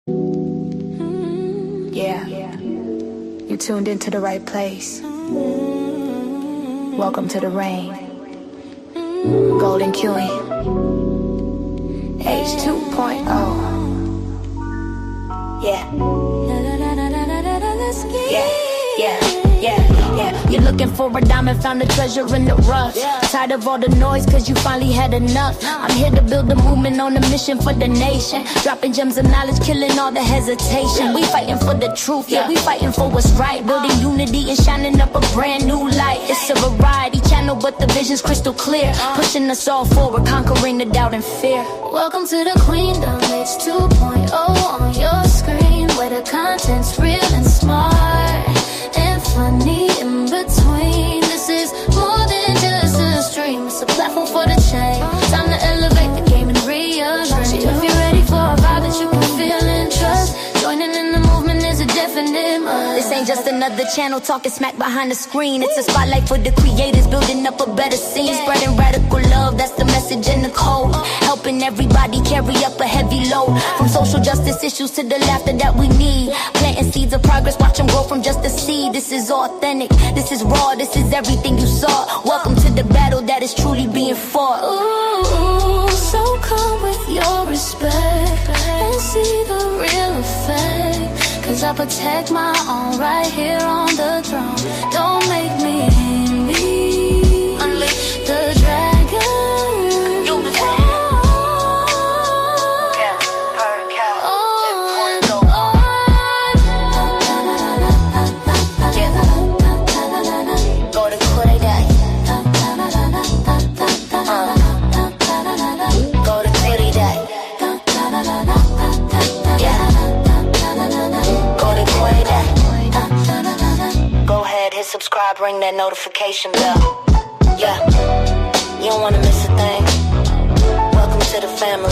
Yeah, you tuned into the right place. Welcome to the rain. Golden Cuey. H 2.0. Yeah. Yeah. You're looking for a diamond, found a treasure in the rough. Tired of all the noise, cause you finally had enough. I'm here to build a movement on a mission for the nation. Dropping gems of knowledge, killing all the hesitation. We fighting for the truth, yeah, we fighting for what's right. Building unity and shining up a brand new light. It's a variety channel, but the vision's crystal clear. Pushing us all forward, conquering the doubt and fear. Welcome to the Queendom, it's 2.0 on your screen, where the content's real and smart and funny in between. This is more than just a stream, it's a platform for the change. Time to elevate the game and rearrange. If you're ready for a vibe that you can feel and trust, joining in the movement is a definite must. This ain't just another channel talking smack behind the screen. It's a spotlight for the creators, building up a better scene. Spreading radical love, that's the message in the code. Helping everybody carry up a heavy load. From social justice issues to the laughter that we need. Planting seeds of progress, watch them grow from just a seed. This is authentic, this is raw, this is everything you saw. Welcome to the battle that is truly being fought. Ooh, so come with your respect and see the real effect. Cause I protect my own right here on the throne. Don't make me envy. Unleash the dragon. Subscribe, ring that notification bell. Yeah, you don't wanna miss a thing. Welcome to the family.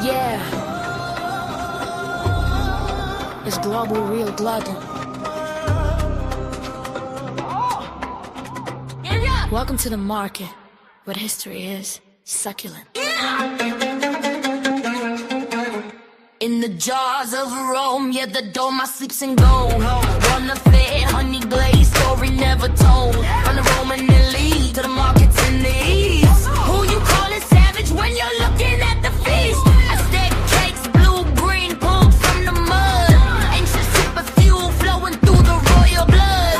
Yeah. It's global, real glutton. Welcome to the market, where history is succulent. In the jars of Rome, yeah, the dome I sleeps in gold. Wanna fit, honey glazed, story never told. From the Roman elite to the markets in the east. Who you calling savage when you're looking at the feast? Aztec cakes, blue, green, pulled from the mud. Ancient super fuel flowing through the royal blood.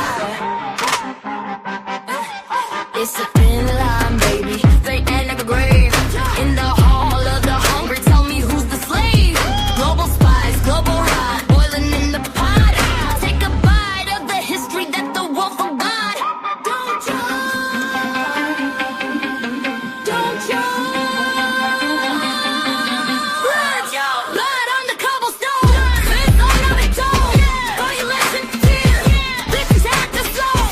It's a thin line, baby, they end like a grave. In the hall of the hungry, tell me who's the slave. Global spies, global high, boiling in the pot. Take a bite of the history that the wolf forgot. Don't you? Don't you? Blood on the cobblestone. Face on the victim. Violation, fear. This is at the soul.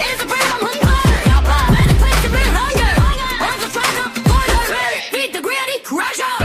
It's a freedom hunger. Better place to bring hunger. On the track of order. Feed the greedy crusher.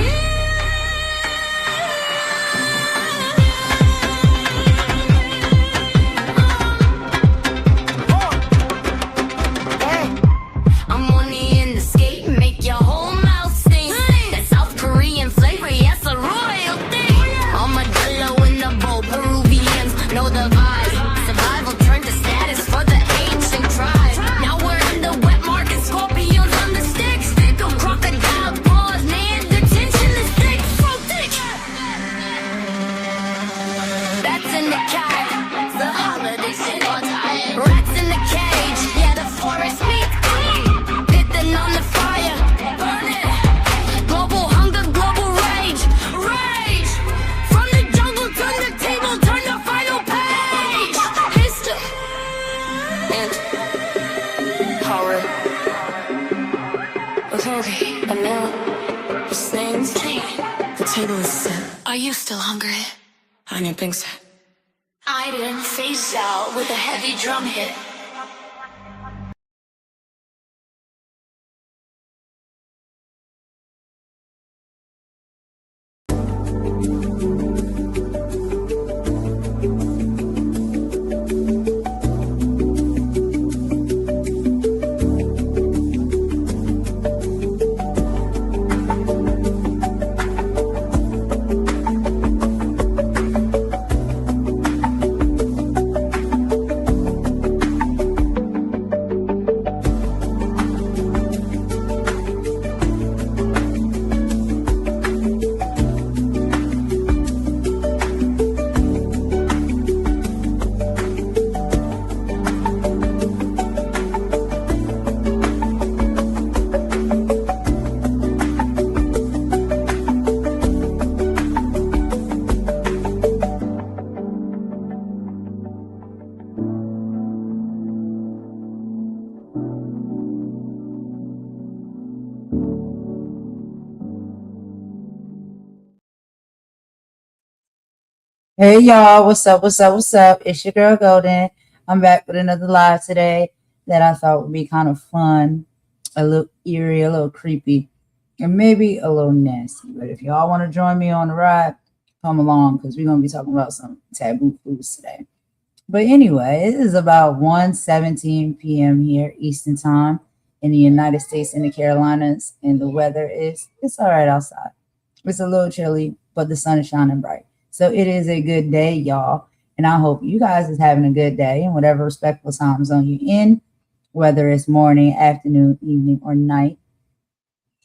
I'm money in the skate, make your whole mouth sing. That South Korean flavor, yes, a royal thing. Armadillo in the bowl, Peruvians know the vibe. Survival turned to status for the ancient tribes. Now we're in the wet market, scorpions on the sticks. Think of crocodile paws, man, the tension is thick, so thick. That's in the cat, the holiday shit on time. Rats in the cage, yeah, the forest meat clean. Pitten on the fire, burn it. Global hunger, global rage, rage. From the jungle to the table, turn the final page. History and horror. Okay, and now this thing's the table is set. Are you still hungry? on your pink side. I didn't phase out with a heavy drum hit. Hey y'all, what's up? What's up? What's up? It's your girl Golden. I'm back with another live today that I thought would be kind of fun, a little eerie, a little creepy, and maybe a little nasty. But if y'all want to join me on the ride, come along because we're gonna be talking about some taboo foods today. But anyway, it is about 1:17 p.m. here Eastern Time in the United States and the Carolinas, and the weather it's all right outside. It's a little chilly, but the sun is shining bright. So it is a good day, y'all. And I hope you guys is having a good day in whatever respectful time zone you're in, whether it's morning, afternoon, evening, or night.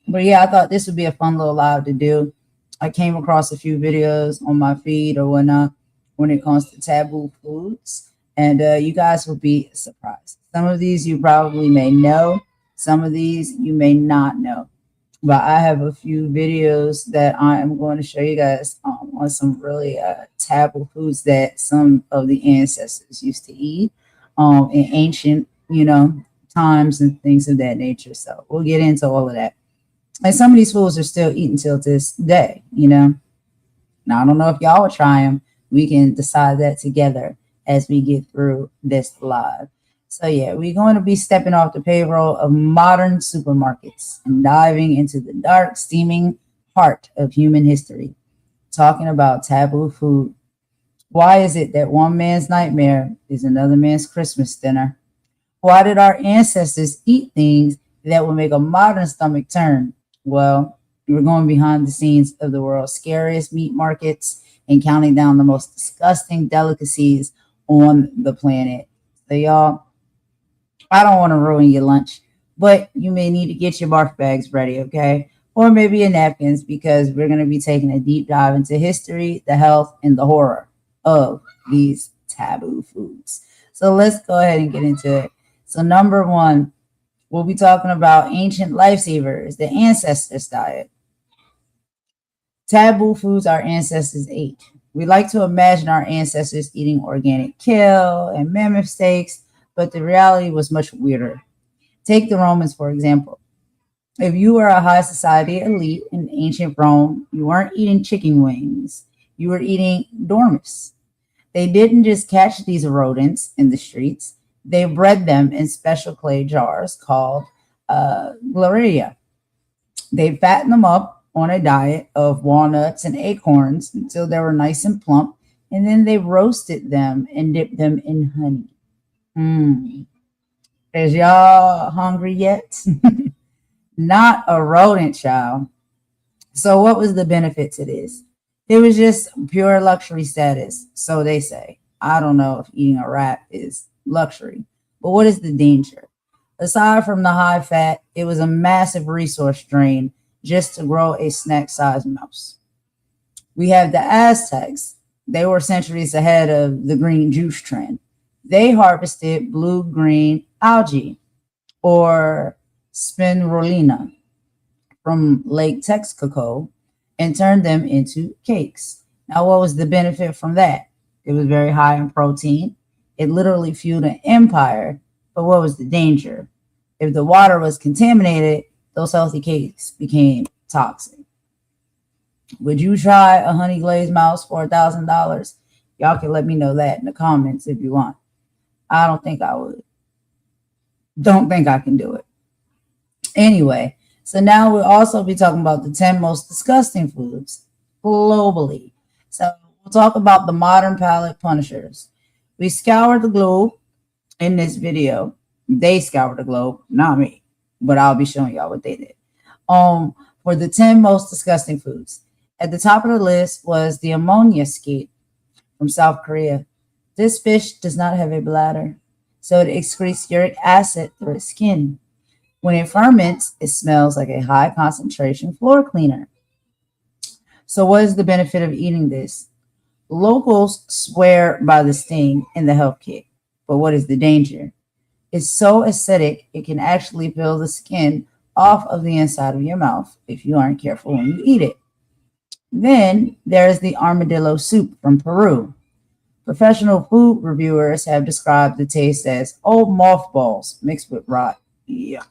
But yeah, I thought this would be a fun little live to do. I came across a few videos on my feed or whatnot when it comes to taboo foods. And you guys will be surprised. Some of these you probably may know. Some of these you may not know. But I have a few videos that I am going to show you guys on some really taboo foods that some of the ancestors used to eat in ancient, times and things of that nature. So we'll get into all of that. And some of these foods are still eaten till this day, Now, I don't know if y'all will try them. We can decide that together as we get through this live. So yeah, we're going to be stepping off the payroll of modern supermarkets and diving into the dark, steaming heart of human history, talking about taboo food. Why is it that one man's nightmare is another man's Christmas dinner? Why did our ancestors eat things that would make a modern stomach turn? Well, we're going behind the scenes of the world's scariest meat markets and counting down the most disgusting delicacies on the planet. So y'all, I don't want to ruin your lunch, but you may need to get your barf bags ready, okay? Or maybe your napkins, because we're going to be taking a deep dive into history, the health, and the horror of these taboo foods. So let's go ahead and get into it. So number one, we'll be talking about ancient lifesavers, the ancestors diet. Taboo foods our ancestors ate. We like to imagine our ancestors eating organic kale and mammoth steaks, but the reality was much weirder. Take the Romans, for example. If you were a high society elite in ancient Rome, you weren't eating chicken wings. You were eating dormice. They didn't just catch these rodents in the streets. They bred them in special clay jars called gloria. They fattened them up on a diet of walnuts and acorns until they were nice and plump, and then they roasted them and dipped them in honey. Is y'all hungry yet? Not a rodent, child. So what was the benefit to this? It was just pure luxury status, so they say. I don't know if eating a rat is luxury, but what is the danger? Aside from the high fat, it was a massive resource drain just to grow a snack-sized mouse. We have the Aztecs. They were centuries ahead of the green juice trend. They harvested blue-green algae, or spirulina, from Lake Texcoco and turned them into cakes. Now, what was the benefit from that? It was very high in protein. It literally fueled an empire. But what was the danger? If the water was contaminated, those healthy cakes became toxic. Would you try a honey glazed mouse for $1,000? Y'all can let me know that in the comments if you want. I don't think I would. Don't think I can do it. Anyway, so now we'll also be talking about the 10 most disgusting foods globally. So we'll talk about the modern palate punishers. We scoured the globe in this video. They scoured the globe, not me, but I'll be showing y'all what they did. For the 10 most disgusting foods. At the top of the list was the ammonia skate from South Korea. This fish does not have a bladder, so it excretes uric acid through its skin. When it ferments, it smells like a high concentration floor cleaner. So, what is the benefit of eating this? Locals swear by the sting and the health kick, but what is the danger? It's so acidic, it can actually peel the skin off of the inside of your mouth if you aren't careful when you eat it. Then there's the armadillo soup from Peru. Professional food reviewers have described the taste as old mothballs mixed with rot. Yuck.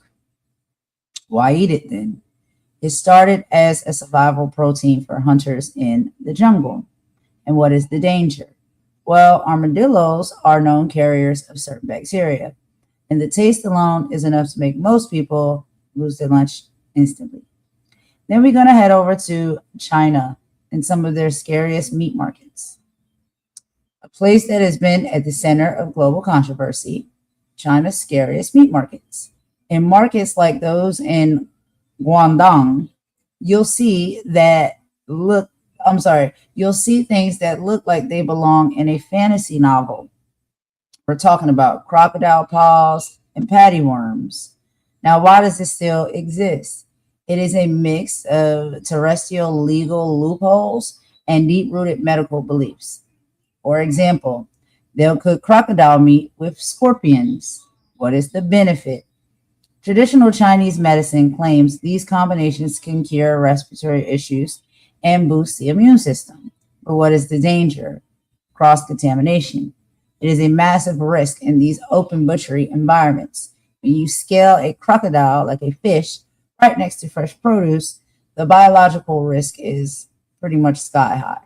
Why eat it then? It started as a survival protein for hunters in the jungle. And what is the danger? Well, armadillos are known carriers of certain bacteria, and the taste alone is enough to make most people lose their lunch instantly. Then we're going to head over to China and some of their scariest meat markets. A place that has been at the center of global controversy, China's scariest meat markets. In markets like those in Guangdong, you'll see that look, you'll see things that look like they belong in a fantasy novel. We're talking about crocodile paws and patty worms. Now, why does this still exist? It is a mix of terrestrial legal loopholes and deep rooted medical beliefs. For example, they'll cook crocodile meat with scorpions. What is the benefit? Traditional Chinese medicine claims these combinations can cure respiratory issues and boost the immune system. But what is the danger? Cross contamination. It is a massive risk in these open butchery environments. When you scale a crocodile like a fish right next to fresh produce, the biological risk is pretty much sky high.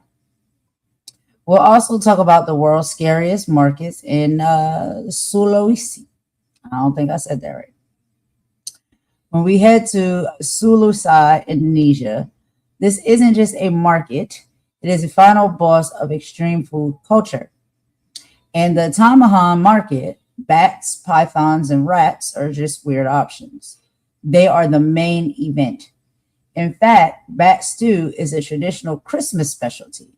We'll also talk about the world's scariest markets in Sulawesi. I don't think I said that right. When we head to Sulawesi, Indonesia, this isn't just a market, it is the final boss of extreme food culture. And the Tamahan market, bats, pythons, and rats are just weird options. They are the main event. In fact, bat stew is a traditional Christmas specialty.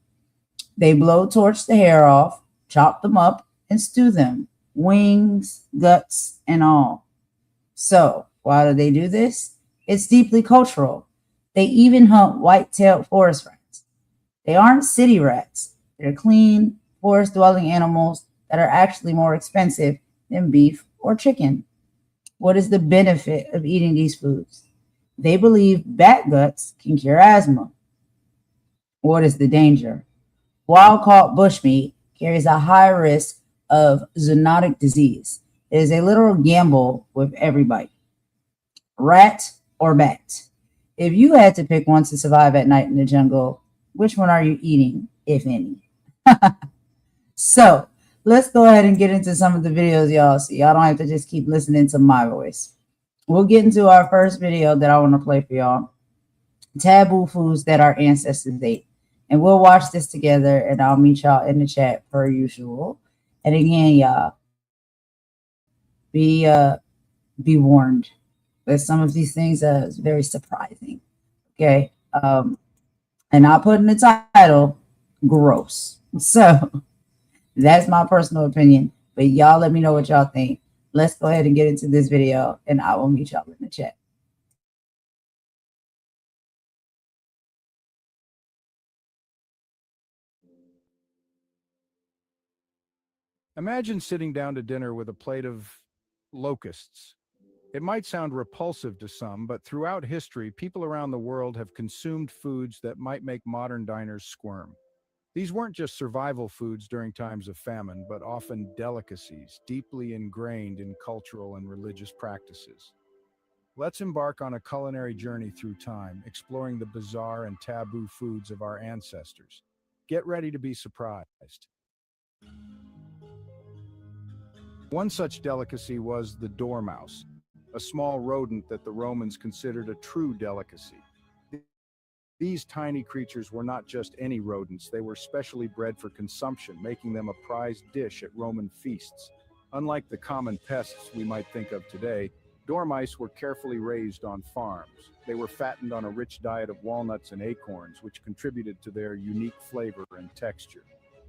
They blowtorch the hair off, chop them up, and stew them, wings, guts, and all. So, why do they do this? It's deeply cultural. They even hunt white-tailed forest rats. They aren't city rats. They're clean, forest-dwelling animals that are actually more expensive than beef or chicken. What is the benefit of eating these foods? They believe bat guts can cure asthma. What is the danger? Wild-caught bushmeat carries a high risk of zoonotic disease. It is a literal gamble with every bite. Rat or bat? If you had to pick one to survive at night in the jungle, which one are you eating, if any? So, let's go ahead and get into some of the videos, y'all, so y'all don't have to just keep listening to my voice. We'll get into our first video that I want to play for y'all. Taboo foods that our ancestors ate. And we'll watch this together, and I'll meet y'all in the chat per usual. And again, y'all, be warned that some of these things are very surprising. Okay. And I'll put in the title, gross. So that's my personal opinion. But y'all let me know what y'all think. Let's go ahead and get into this video, and I will meet y'all in the chat. Imagine sitting down to dinner with a plate of locusts. It might sound repulsive to some, but throughout history, people around the world have consumed foods that might make modern diners squirm. These weren't just survival foods during times of famine, but often delicacies deeply ingrained in cultural and religious practices. Let's embark on a culinary journey through time, exploring the bizarre and taboo foods of our ancestors. Get ready to be surprised. One such delicacy was the dormouse, a small rodent that the Romans considered a true delicacy. These tiny creatures were not just any rodents, they were specially bred for consumption, making them a prized dish at Roman feasts. Unlike the common pests we might think of today, dormice were carefully raised on farms. They were fattened on a rich diet of walnuts and acorns, which contributed to their unique flavor and texture.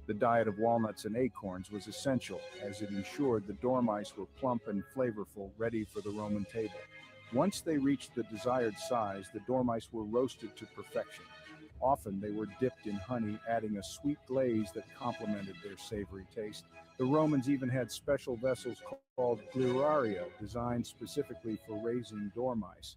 The diet of walnuts and acorns was essential, as it ensured the dormice were plump and flavorful, ready for the Roman table. Once they reached the desired size, the dormice were roasted to perfection. Often they were dipped in honey, adding a sweet glaze that complemented their savory taste. The Romans even had special vessels called gliraria, designed specifically for raising dormice.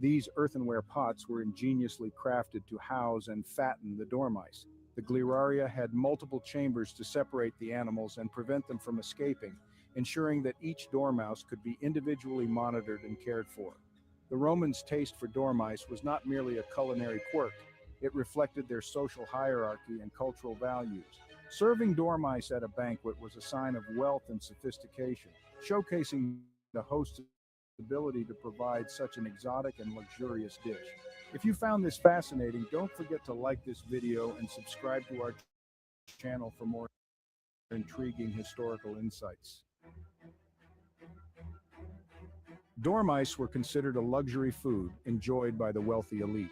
These earthenware pots were ingeniously crafted to house and fatten the dormice. The gliraria had multiple chambers to separate the animals and prevent them from escaping, ensuring that each dormouse could be individually monitored and cared for. The Romans' taste for dormice was not merely a culinary quirk, it reflected their social hierarchy and cultural values. Serving dormice at a banquet was a sign of wealth and sophistication, showcasing the host's ability to provide such an exotic and luxurious dish. If you found this fascinating, don't forget to like this video and subscribe to our channel for more intriguing historical insights. Dormice were considered a luxury food enjoyed by the wealthy elite.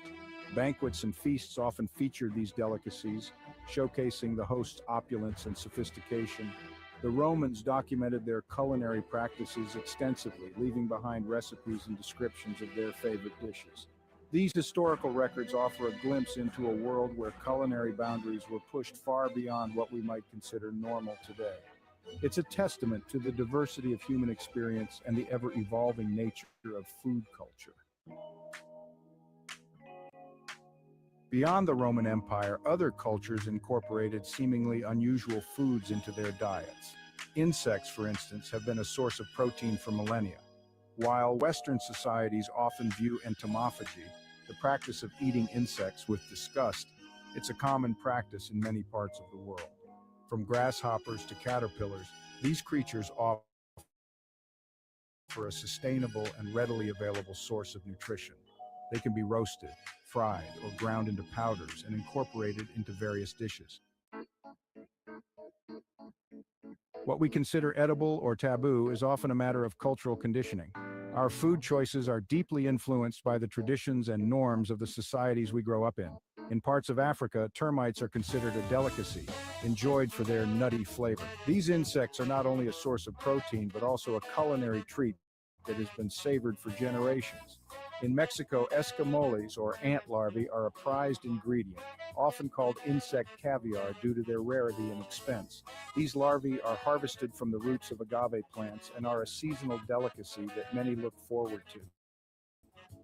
Banquets and feasts often featured these delicacies, showcasing the host's opulence and sophistication. The Romans documented their culinary practices extensively, leaving behind recipes and descriptions of their favorite dishes. These historical records offer a glimpse into a world where culinary boundaries were pushed far beyond what we might consider normal today. It's a testament to the diversity of human experience and the ever-evolving nature of food culture. Beyond the Roman Empire, other cultures incorporated seemingly unusual foods into their diets. Insects, for instance, have been a source of protein for millennia. While Western societies often view entomophagy, the practice of eating insects, with disgust, it's a common practice in many parts of the world. From grasshoppers to caterpillars, these creatures offer a sustainable and readily available source of nutrition. They can be roasted, fried, or ground into powders and incorporated into various dishes. What we consider edible or taboo is often a matter of cultural conditioning. Our food choices are deeply influenced by the traditions and norms of the societies we grow up in. In parts of Africa, termites are considered a delicacy, enjoyed for their nutty flavor. These insects are not only a source of protein, but also a culinary treat that has been savored for generations. In Mexico, escamoles, or ant larvae, are a prized ingredient, often called insect caviar due to their rarity and expense. These larvae are harvested from the roots of agave plants and are a seasonal delicacy that many look forward to.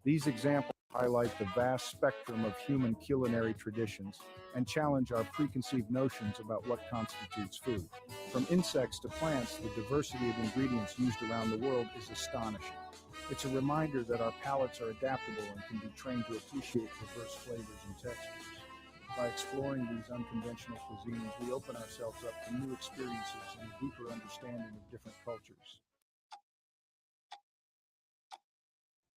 These examples highlight the vast spectrum of human culinary traditions and challenge our preconceived notions about what constitutes food. From insects to plants, the diversity of ingredients used around the world is astonishing. It's a reminder that our palates are adaptable and can be trained to appreciate diverse flavors and textures. By exploring these unconventional cuisines, we open ourselves up to new experiences and a deeper understanding of different cultures.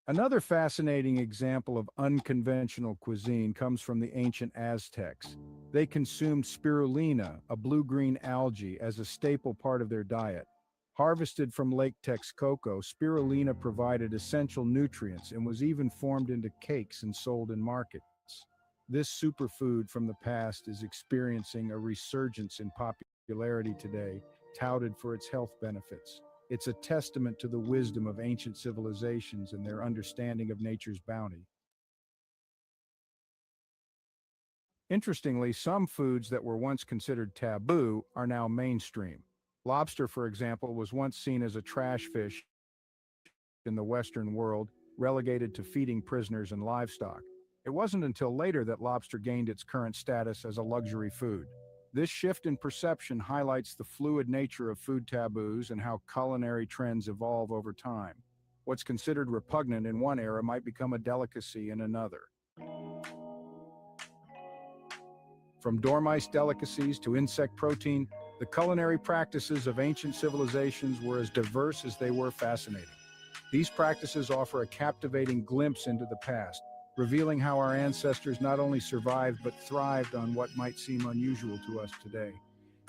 Another fascinating example of unconventional cuisine comes from the ancient Aztecs. They consumed spirulina, a blue-green algae, as a staple part of their diet. Harvested from Lake Texcoco, spirulina provided essential nutrients and was even formed into cakes and sold in markets. This superfood from the past is experiencing a resurgence in popularity today, touted for its health benefits. It's a testament to the wisdom of ancient civilizations and their understanding of nature's bounty. Interestingly, some foods that were once considered taboo are now mainstream. Lobster, for example, was once seen as a trash fish in the Western world, relegated to feeding prisoners and livestock. It wasn't until later that lobster gained its current status as a luxury food. This shift in perception highlights the fluid nature of food taboos and how culinary trends evolve over time. What's considered repugnant in one era might become a delicacy in another. From dormice delicacies to insect protein, the culinary practices of ancient civilizations were as diverse as they were fascinating. These practices offer a captivating glimpse into the past, revealing how our ancestors not only survived but thrived on what might seem unusual to us today.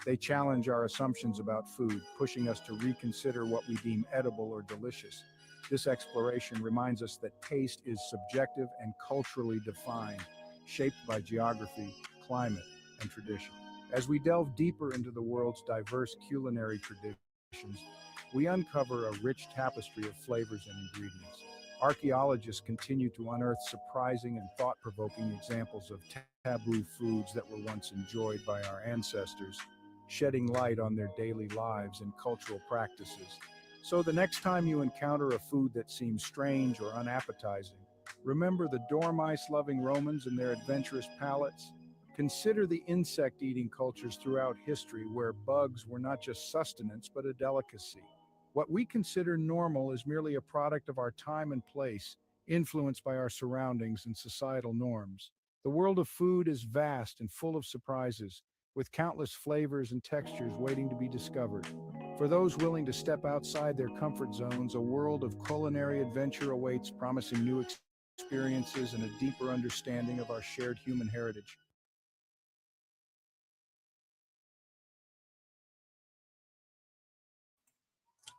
They challenge our assumptions about food, pushing us to reconsider what we deem edible or delicious. This exploration reminds us that taste is subjective and culturally defined, shaped by geography, climate, and tradition. As we delve deeper into the world's diverse culinary traditions, we uncover a rich tapestry of flavors and ingredients. Archaeologists continue to unearth surprising and thought-provoking examples of taboo foods that were once enjoyed by our ancestors, shedding light on their daily lives and cultural practices. So the next time you encounter a food that seems strange or unappetizing, remember the dormice-loving Romans and their adventurous palates. Consider the insect-eating cultures throughout history where bugs were not just sustenance but a delicacy. What we consider normal is merely a product of our time and place, influenced by our surroundings and societal norms. The world of food is vast and full of surprises, with countless flavors and textures waiting to be discovered. For those willing to step outside their comfort zones, a world of culinary adventure awaits, promising new experiences and a deeper understanding of our shared human heritage.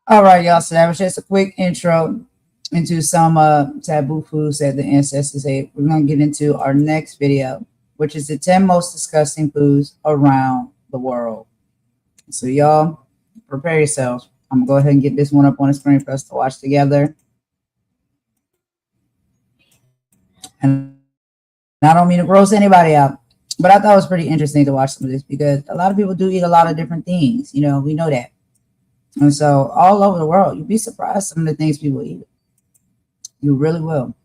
All right, y'all. So that was just a quick intro into some taboo foods that the ancestors ate. We're going to get into our next video, which is the 10 most disgusting foods around the world. So y'all, prepare yourselves. I'm going to go ahead and get this one up on the screen for us to watch together. And I don't mean to gross anybody out, but I thought it was pretty interesting to watch some of this because a lot of people do eat a lot of different things. You know, we know that. And so all over the world, you'd be surprised some of the things people eat. You really will.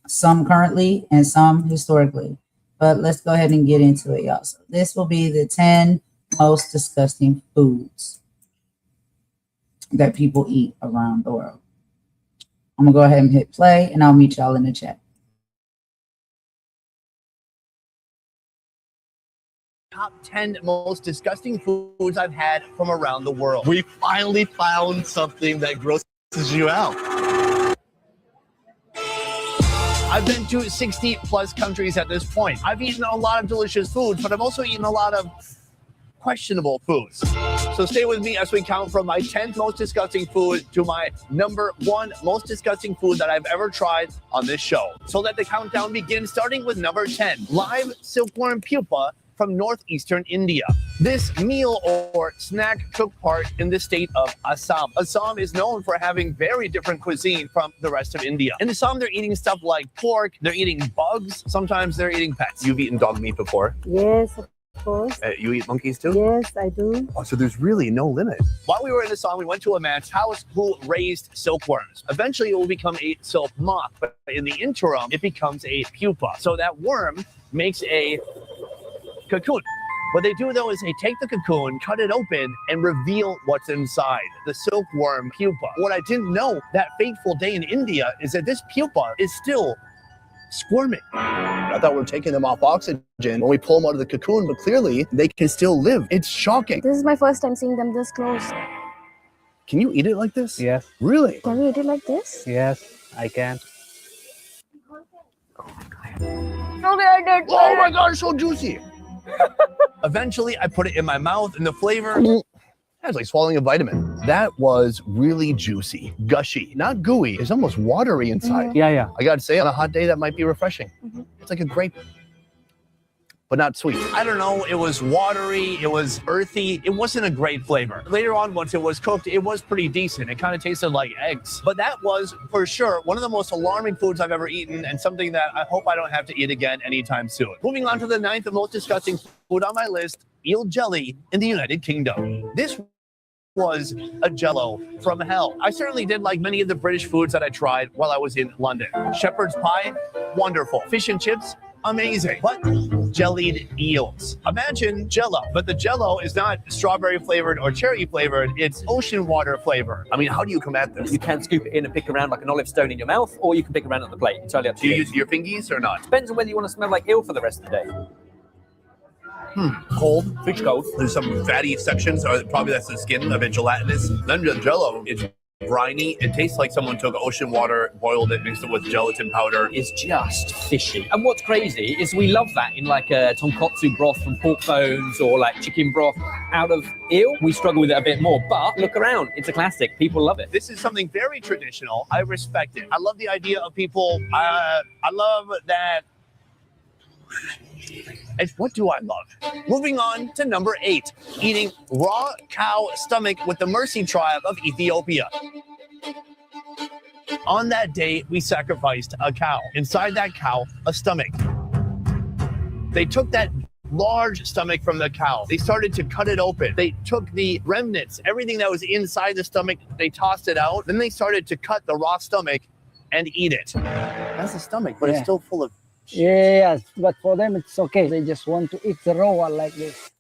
Some currently and some historically. But let's go ahead and get into it, y'all. So this will be the 10 most disgusting foods that people eat around the world. I'm going to go ahead and hit play, and I'll meet y'all in the chat. Top 10 most disgusting foods I've had from around the world. We finally found something that grosses you out. I've been to 60 plus countries at this point. I've eaten a lot of delicious foods, but I've also eaten a lot of questionable foods. So stay with me as we count from my 10th most disgusting food to my number 1 most disgusting food that I've ever tried on this show. So let the countdown begin, starting with number 10, live silkworm pupa from northeastern India. This meal or snack took part in the state of Assam. Assam is known for having very different cuisine from the rest of India. In Assam, they're eating stuff like pork, they're eating bugs, sometimes they're eating pets. You've eaten dog meat before? Yes, of course. You eat monkeys too? Yes, I do. Oh, so there's really no limit. While we were in Assam, we went to a man's house who raised silkworms. Eventually, it will become a silk moth, but in the interim, it becomes a pupa. So that worm makes a cocoon. What they do though is they take the cocoon, cut it open, and reveal what's inside, the silkworm pupa. What I didn't know that fateful day in India is that this pupa is still squirming. I thought we were taking them off oxygen when we pull them out of the cocoon, but clearly they can still live. It's shocking. This is my first time seeing them this close. Can you eat it like this? Yes. Really? Can we eat it like this? Yes, I can. Oh my God, it's so juicy. Eventually, I put it in my mouth, and the flavor, that's like swallowing a vitamin. That was really juicy, gushy, not gooey. It's almost watery inside. Yeah. I gotta say, on a hot day, that might be refreshing. It's like a grape, but not sweet. I don't know, it was watery, it was earthy. It wasn't a great flavor. Later on, once it was cooked, it was pretty decent. It kind of tasted like eggs. But that was, for sure, one of the most alarming foods I've ever eaten, and something that I hope I don't have to eat again anytime soon. Moving on to the 9th most disgusting food on my list, eel jelly in the United Kingdom. This was a jello from hell. I certainly did like many of the British foods that I tried while I was in London. Shepherd's pie, wonderful. Fish and chips, amazing. But jellied eels. Imagine Jello, but the Jello is not strawberry flavored or cherry flavored. It's ocean water flavored. I mean, how do you come at this? You can scoop it in and pick around like an olive stone in your mouth, or you can pick around on the plate. It's totally up to Do you you. use your fingies or not? Depends on whether you want to smell like eel for the rest of the day. Cold. Food's cold. There's some fatty sections, or probably that's the skin, a bit gelatinous. Then the Jello is briny. It tastes like someone took ocean water, boiled it, mixed it with gelatin powder. Is just fishy. And what's crazy is we love that in like a tonkotsu broth from pork bones or like chicken broth out of eel. We struggle with it a bit more, but look around. It's a classic. People love it. This is something very traditional. I respect it. I love the idea of people. I love that. And what do I love? Moving on to number 8, eating raw cow stomach with the Mercy tribe of Ethiopia. On that day, we sacrificed a cow. Inside that cow, a stomach. They took that large stomach from the cow. They started to cut it open. They took the remnants, everything that was inside the stomach, they tossed it out. Then they started to cut the raw stomach and eat it. That's the stomach, but it's still full of Yes, but for them it's okay. They just want to eat the raw one like this.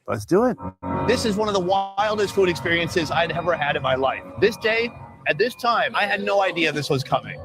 Let's do it. This is one of the wildest food experiences I'd ever had in my life. This day, at this time, I had no idea this was coming.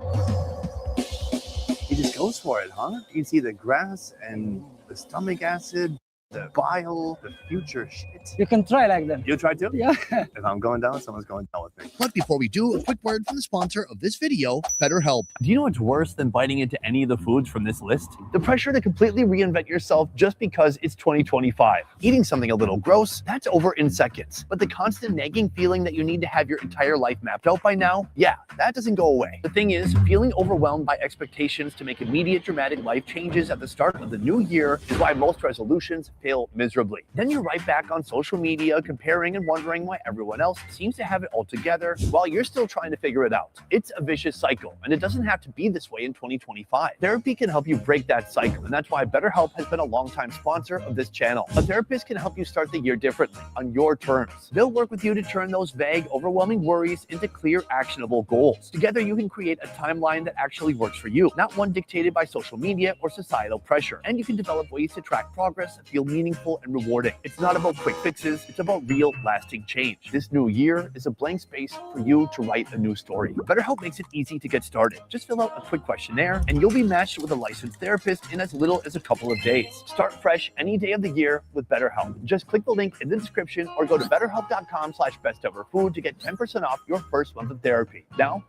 He just goes for it, huh? You can see the grass and the stomach acid, the bile, the future shit. You can try like that. You try to? Yeah. If I'm going down, someone's going down with me. But before we do, a quick word from the sponsor of this video, BetterHelp. Do you know what's worse than biting into any of the foods from this list? The pressure to completely reinvent yourself just because it's 2025. Eating something a little gross, that's over in seconds. But the constant nagging feeling that you need to have your entire life mapped out by now, yeah, that doesn't go away. The thing is, feeling overwhelmed by expectations to make immediate dramatic life changes at the start of the new year is why most resolutions fail miserably. Then you're right back on social media comparing and wondering why everyone else seems to have it all together while you're still trying to figure it out. It's a vicious cycle, and it doesn't have to be this way in 2025. Therapy can help you break that cycle, and that's why BetterHelp has been a longtime sponsor of this channel. A therapist can help you start the year differently, on your terms. They'll work with you to turn those vague, overwhelming worries into clear, actionable goals. Together, you can create a timeline that actually works for you, not one dictated by social media or societal pressure. And you can develop ways to track progress that feel meaningful and rewarding. It's not about quick fixes, it's about real, lasting change. This new year is a blank space for you to write a new story. BetterHelp makes it easy to get started. Just fill out a quick questionnaire and you'll be matched with a licensed therapist in as little as a couple of days. Start fresh any day of the year with BetterHelp. Just click the link in the description or go to betterhelp.com/besteverfood to get 10% off your first month of therapy. Now,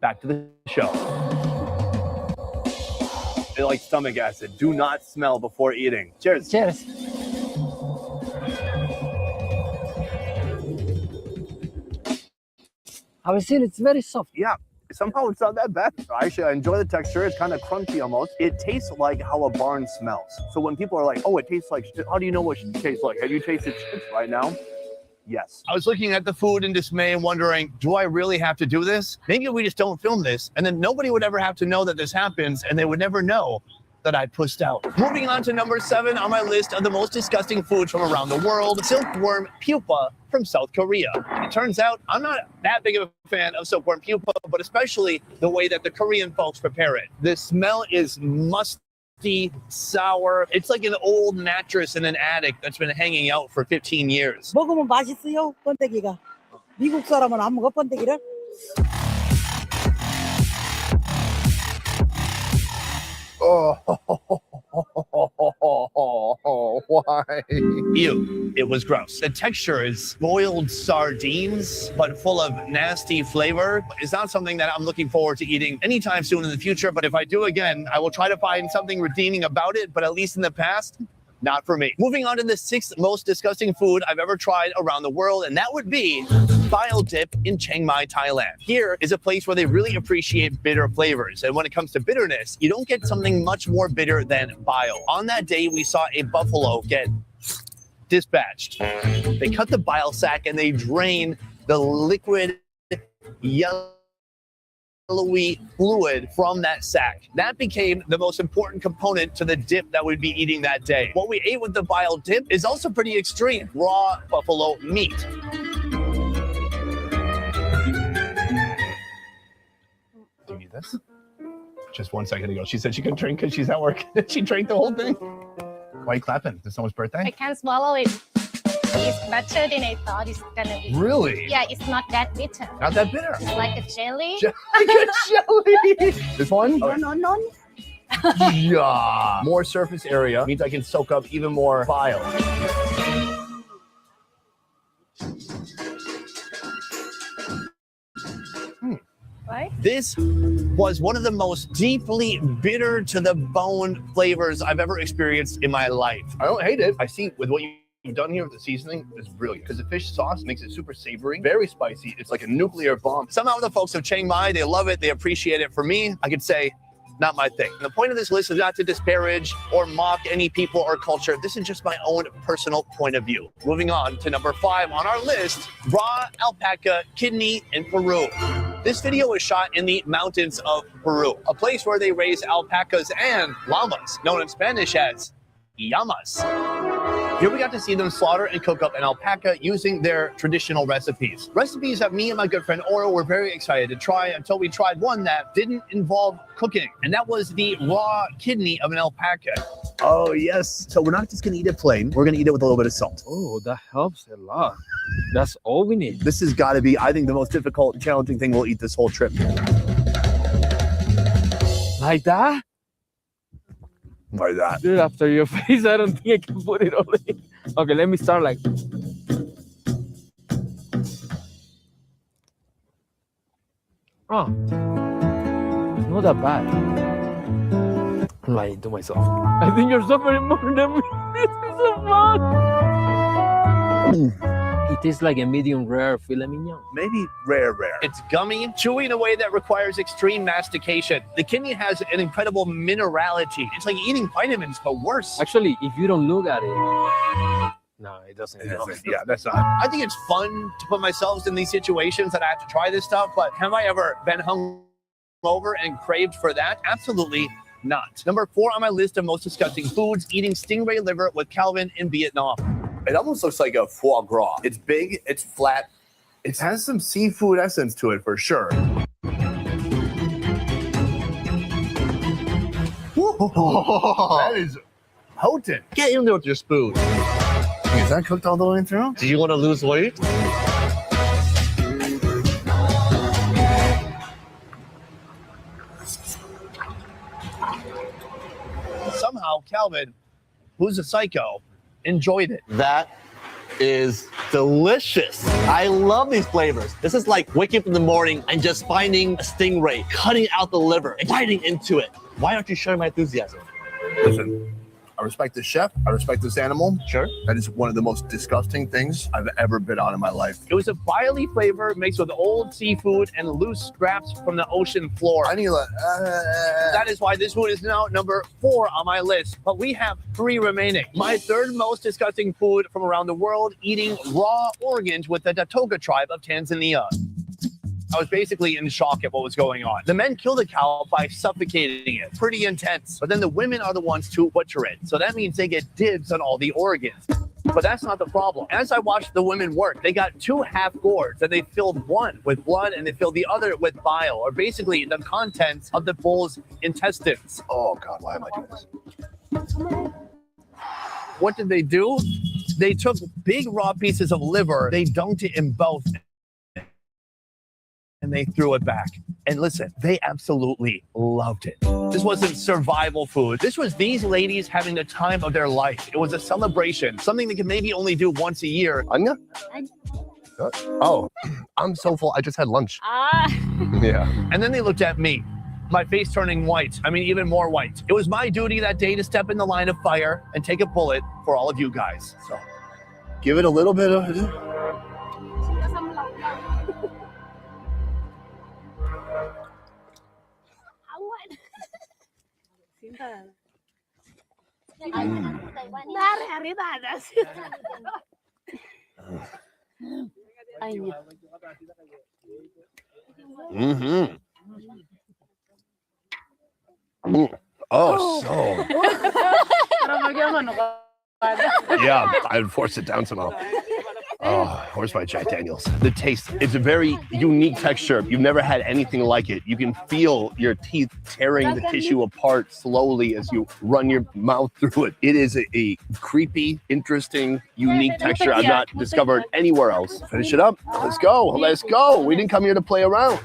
back to the show. They like stomach acid. Do not smell before eating. Cheers. Cheers. Have you seen? It's very soft. Yeah, somehow it's not that bad. Actually, I enjoy the texture. It's kind of crunchy almost. It tastes like how a barn smells. So when people are like, oh, it tastes like shit, how do you know what it tastes like? Have you tasted shit right now? Yes. I was looking at the food in dismay and wondering, do I really have to do this? Maybe we just don't film this, and then nobody would ever have to know that this happens, and they would never know that I pushed out. Moving on to number 7 on my list of the most disgusting foods from around the world, silkworm pupa from South Korea. It turns out I'm not that big of a fan of silkworm pupa, but especially the way that the Korean folks prepare it. The smell is musty, sour. It's like an old mattress in an attic that's been hanging out for 15 years. 먹으면 맛있어요, 번데기가. 미국 사람은 안 먹어, 번데기를. Why? Ew, it was gross. The texture is boiled sardines, but full of nasty flavor. It's not something that I'm looking forward to eating anytime soon in the future, but if I do again, I will try to find something redeeming about it, but at least in the past, not for me. Moving on to the 6th most disgusting food I've ever tried around the world, and that would be bile dip in Chiang Mai, Thailand. Here is a place where they really appreciate bitter flavors. And when it comes to bitterness, you don't get something much more bitter than bile. On that day, we saw a buffalo get dispatched. They cut the bile sac and they drain the liquid yellowy fluid from that sack. That became the most important component to the dip that we'd be eating that day. What we ate with the bile dip is also pretty extreme. Raw buffalo meat. Give me this. just 1 second ago. She said she couldn't drink because she's at work. She drank the whole thing. Why are you clapping? Is it someone's birthday? I can't swallow it. It's better than I thought it's gonna be. Really? Yeah, it's not that bitter. Not that bitter. It's like a jelly. Like a jelly. This one? No. Yeah. More surface area means I can soak up even more bile. Right? This was one of the most deeply bitter to the bone flavors I've ever experienced in my life. I don't hate it. I see with what you've done here with the seasoning is brilliant because the fish sauce makes it super savory, very spicy. It's like a nuclear bomb. Somehow the folks of Chiang Mai, they love it. They appreciate it. For me, I could say, not my thing. And the point of this list is not to disparage or mock any people or culture. This is just my own personal point of view. Moving on to number 5 on our list, raw alpaca kidney in Peru. This video was shot in the mountains of Peru, a place where they raise alpacas and llamas, known in Spanish as llamas. Here we got to see them slaughter and cook up an alpaca using their traditional recipes. Recipes that me and my good friend Oro were very excited to try until we tried one that didn't involve cooking, and that was the raw kidney of an alpaca. Oh yes, so we're not just gonna eat it plain, we're gonna eat it with a little bit of salt. Oh, that helps a lot. That's all we need. This has gotta be, I think, the most difficult and challenging thing we'll eat this whole trip. Like that? Like that. Dude, after your face, I don't think I can put it all in. Okay, let me start like. Oh, it's not that bad. I'm lying to myself. I think you're suffering more than me. This is so fun. It tastes like a medium rare filet mignon. Maybe rare. It's gummy, chewy in a way that requires extreme mastication. The kidney has an incredible minerality. It's like eating vitamins, but worse. Actually, if you don't look at it, no, it doesn't. Yeah, that's not. I think it's fun to put myself in these situations that I have to try this stuff, but have I ever been hungover and craved for that? Absolutely not. Number 4 on my list of most disgusting foods, eating stingray liver with Calvin in Vietnam. It almost looks like a foie gras. It's big, it's flat, it has some seafood essence to it for sure. That is potent. Get in there with your spoon. Is that cooked all the way through? Do you want to lose weight? Somehow, Calvin, who's a psycho, enjoyed it. That is delicious. I love these flavors. This is like waking up in the morning and just finding a stingray, cutting out the liver and biting into it. Why aren't you sharing my enthusiasm? Listen, I respect the chef. I respect this animal. Sure. That is one of the most disgusting things I've ever bit on in my life. It was a vilely flavor mixed with old seafood and loose scraps from the ocean floor. I need that is why this food is now number 4 on my list. But we have 3 remaining. My 3rd most disgusting food from around the world, eating raw organs with the Datoga tribe of Tanzania. I was basically in shock at what was going on. The men kill the cow by suffocating it. Pretty intense. But then the women are the ones to butcher it. So that means they get dibs on all the organs. But that's not the problem. As I watched the women work, they got 2 half gourds and they filled one with blood and they filled the other with bile, or basically the contents of the bull's intestines. Oh God, why am I doing this? What did they do? They took big raw pieces of liver, they dunked it in both, and they threw it back. And listen, they absolutely loved it. This wasn't survival food. This was these ladies having the time of their life. It was a celebration, something they could maybe only do once a year. Anya? Oh, I'm so full. I just had lunch. Yeah. And then they looked at me, my face turning white. I mean, even more white. It was my duty that day to step in the line of fire and take a bullet for all of you guys. So give it a little bit of... Oh, so. Yeah, I'd force it down somehow. Oh, where's my Jack Daniels? The taste, it's a very unique texture. You've never had anything like it. You can feel your teeth tearing the tissue apart slowly as you run your mouth through it. It is a creepy, interesting, unique texture I've not discovered anywhere else. Finish it up. Let's go. Let's go. We didn't come here to play around.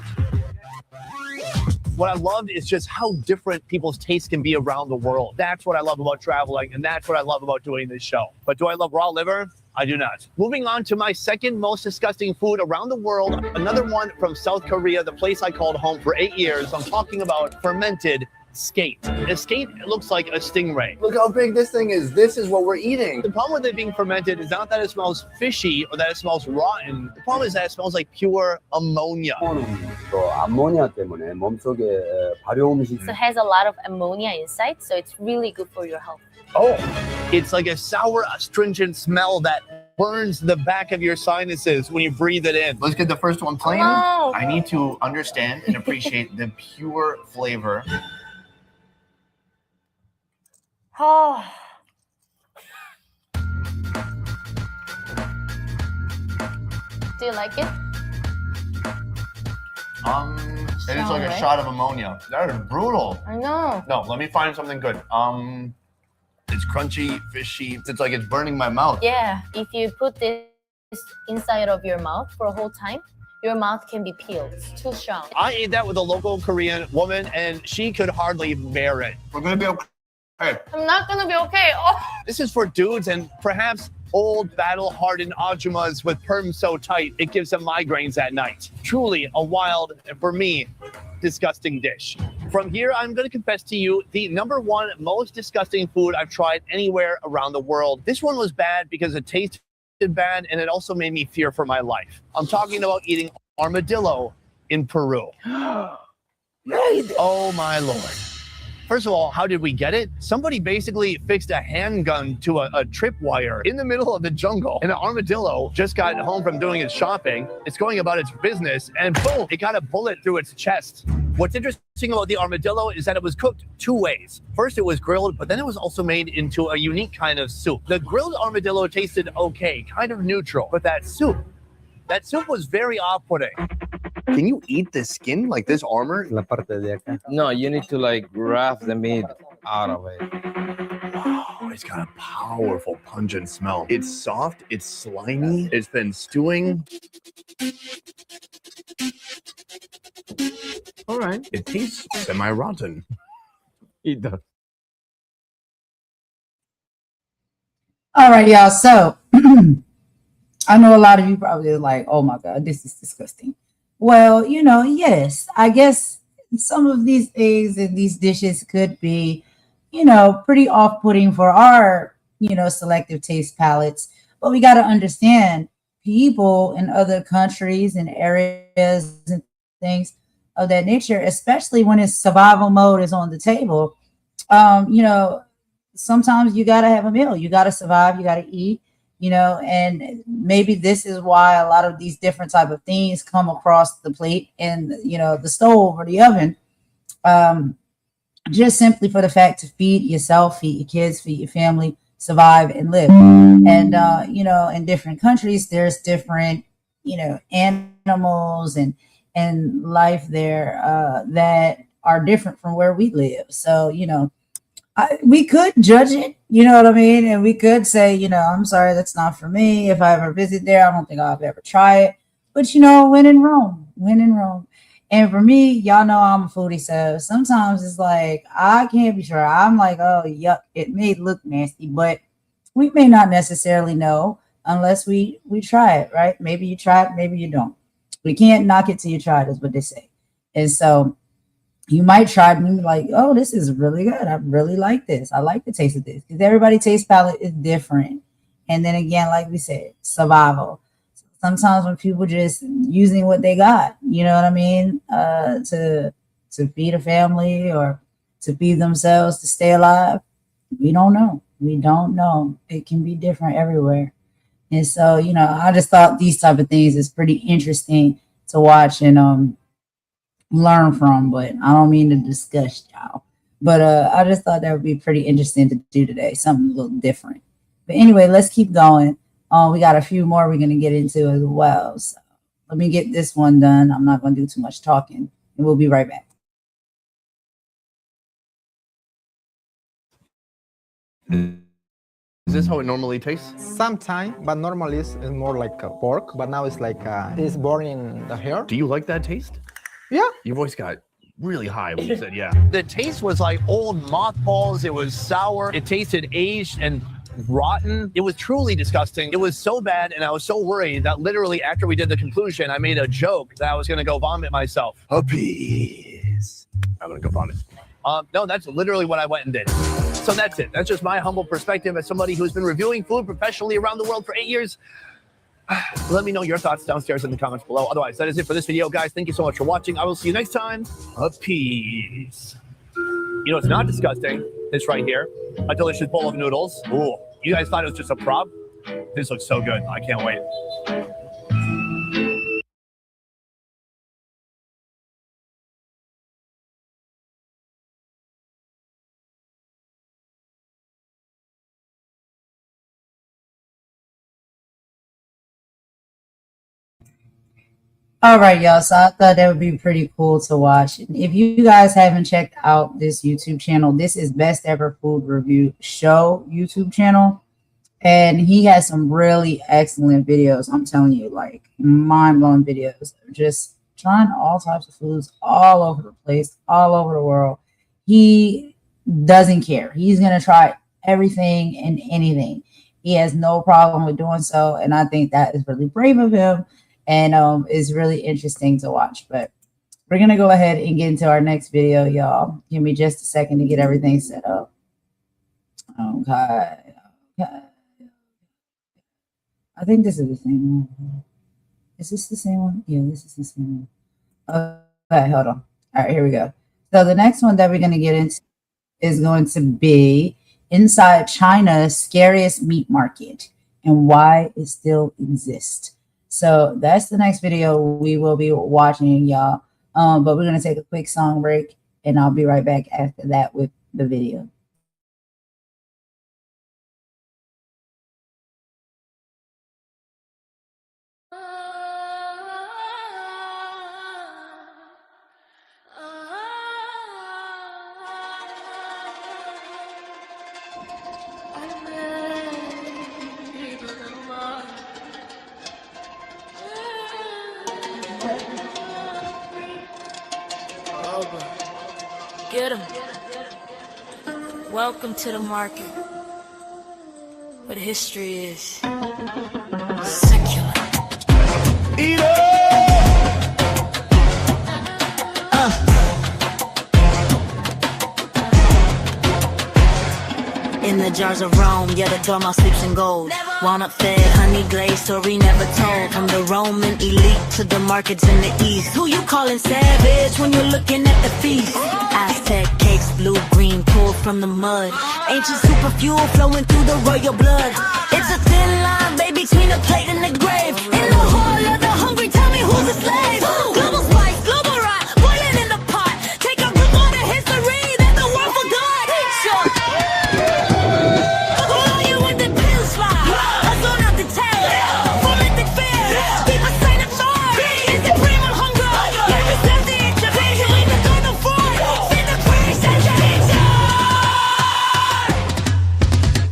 What I loved is just how different people's tastes can be around the world. That's what I love about traveling, and that's what I love about doing this show. But do I love raw liver? I do not. Moving on to my second most disgusting food around the world, another one from South Korea, the place I called home for 8 years. I'm talking about fermented skate. A skate looks like a stingray. Look how big this thing is. This is what we're eating. The problem with it being fermented is not that it smells fishy or that it smells rotten. The problem is that it smells like pure ammonia. 암모니아 때문에 몸속에 발효음식. So it has a lot of ammonia inside, so it's really good for your health. Oh, it's like a sour, astringent smell that burns the back of your sinuses when you breathe it in. Let's get the first one plain. Oh. I need to understand and appreciate the pure flavor. Oh. Do you like it? It is like a shot of ammonia. That is brutal. I know. No, let me find something good. It's crunchy, fishy. It's like it's burning my mouth. Yeah, if you put this inside of your mouth for a whole time, your mouth can be peeled. It's too strong. I ate that with a local Korean woman, and she could hardly bear it. We're gonna be okay. I'm not gonna be okay. Oh. This is for dudes and perhaps old battle-hardened ajumas with perms so tight it gives them migraines at night. Truly a wild, and for me, disgusting dish. From here, I'm going to confess to you the #1 most disgusting food I've tried anywhere around the world. This one was bad because it tasted bad and it also made me fear for my life. I'm talking about eating armadillo in Peru. Oh my Lord. First of all, how did we get it? Somebody basically fixed a handgun to a tripwire in the middle of the jungle. And an armadillo just got home from doing its shopping. It's going about its business and boom, it got a bullet through its chest. What's interesting about the armadillo is that it was cooked 2 ways. First, it was grilled, but then it was also made into a unique kind of soup. The grilled armadillo tasted okay, kind of neutral, but that soup was very off-putting. Can you eat the skin like this armor? No, you need to like grab the meat out of it. Oh, it's got a powerful pungent smell. It's soft, it's slimy, it's been stewing. All right. It tastes semi-rotten. It does. All right, y'all. So I know a lot of you probably are like, oh my God, this is disgusting. Well, yes, I guess some of these things and these dishes could be, pretty off-putting for our, selective taste palettes. But we got to understand people in other countries and areas and things of that nature, especially when it's survival mode is on the table. Sometimes you got to have a meal. You got to survive. You got to eat. And maybe this is why a lot of these different type of things come across the plate and, the stove or the oven, just simply for the fact to feed yourself, feed your kids, feed your family, survive and live. And, in different countries, there's different, animals and life there that are different from where we live. So, we could judge it, you know what I mean? And we could say, I'm sorry, that's not for me. If I ever visit there, I don't think I'll ever try it. But, when in Rome, when in Rome. And for me, y'all know I'm a foodie, so sometimes it's like, I can't be sure. I'm like, oh, yuck, it may look nasty, but we may not necessarily know unless we try it, right? Maybe you try it, maybe you don't. We can't knock it till you try it, is what they say. And so you might try it and be like, oh, this is really good. I really like this. I like the taste of this. Because everybody's taste palette is different. And then again, like we said, survival. Sometimes when people just using what they got, you know what I mean, to feed a family or to feed themselves to stay alive, we don't know. We don't know. It can be different everywhere. And so, I just thought these type of things is pretty interesting to watch and learn from, but I don't mean to disgust y'all. But I just thought that would be pretty interesting to do today, something a little different. But anyway, let's keep going. We got a few more we're gonna get into as well. So let me get this one done. I'm not gonna do too much talking, and we'll be right back. Is this how it normally tastes? Sometimes, but normally it's more like a pork, but now it's like it's burning the hair. Do you like that taste? Yeah. Your voice got really high when you said yeah. The taste was like old mothballs. It was sour. It tasted aged and rotten. It was truly disgusting. It was so bad, and I was so worried that literally after we did the conclusion, I made a joke that I was going to go vomit myself. Puppies. I'm going to go vomit. No, that's literally what I went and did. So that's it. That's just my humble perspective as somebody who's been reviewing food professionally around the world for 8 years. Let me know your thoughts downstairs in the comments below. Otherwise, that is it for this video, guys. Thank you so much for watching. I will see you next time. Peace. You know, it's not disgusting. This right here, a delicious bowl of noodles. Ooh, you guys thought it was just a prop? This looks so good. I can't wait. All right, y'all. So I thought that would be pretty cool to watch. If you guys haven't checked out this YouTube channel, this is Best Ever Food Review Show YouTube channel. And he has some really excellent videos. I'm telling you, like mind-blowing videos. Just trying all types of foods all over the place, all over the world. He doesn't care. He's going to try everything and anything. He has no problem with doing so. And I think that is really brave of him. And it's really interesting to watch. But we're gonna go ahead and get into our next video, y'all. Give me just a second to get everything set up. Okay. I think this is the same one. Is this the same one? Yeah, this is the same one. Okay, hold on. All right, here we go. So the next one that we're gonna get into is going to be inside China's scariest meat market and why it still exists. So that's the next video we will be watching, y'all. But we're going to take a quick song break, and I'll be right back after that with the video. Get 'em. Welcome to the market, where the history is secular. Eat In the jars of Rome, yeah, the dormouse sleeps in gold. Walnut fed, honey glazed, story never told. From the Roman elite to the markets in the east. Who you calling savage when you're looking at the feast? Aztec cakes, blue, green, pulled from the mud. Ancient super fuel flowing through the royal blood. It's a thin line, baby, between the plate and the grave. In the hall of the hungry, tell me who's a slave? Global spice, global rot, boiling in the pot. Take a look on the history that the world forgot. Sure.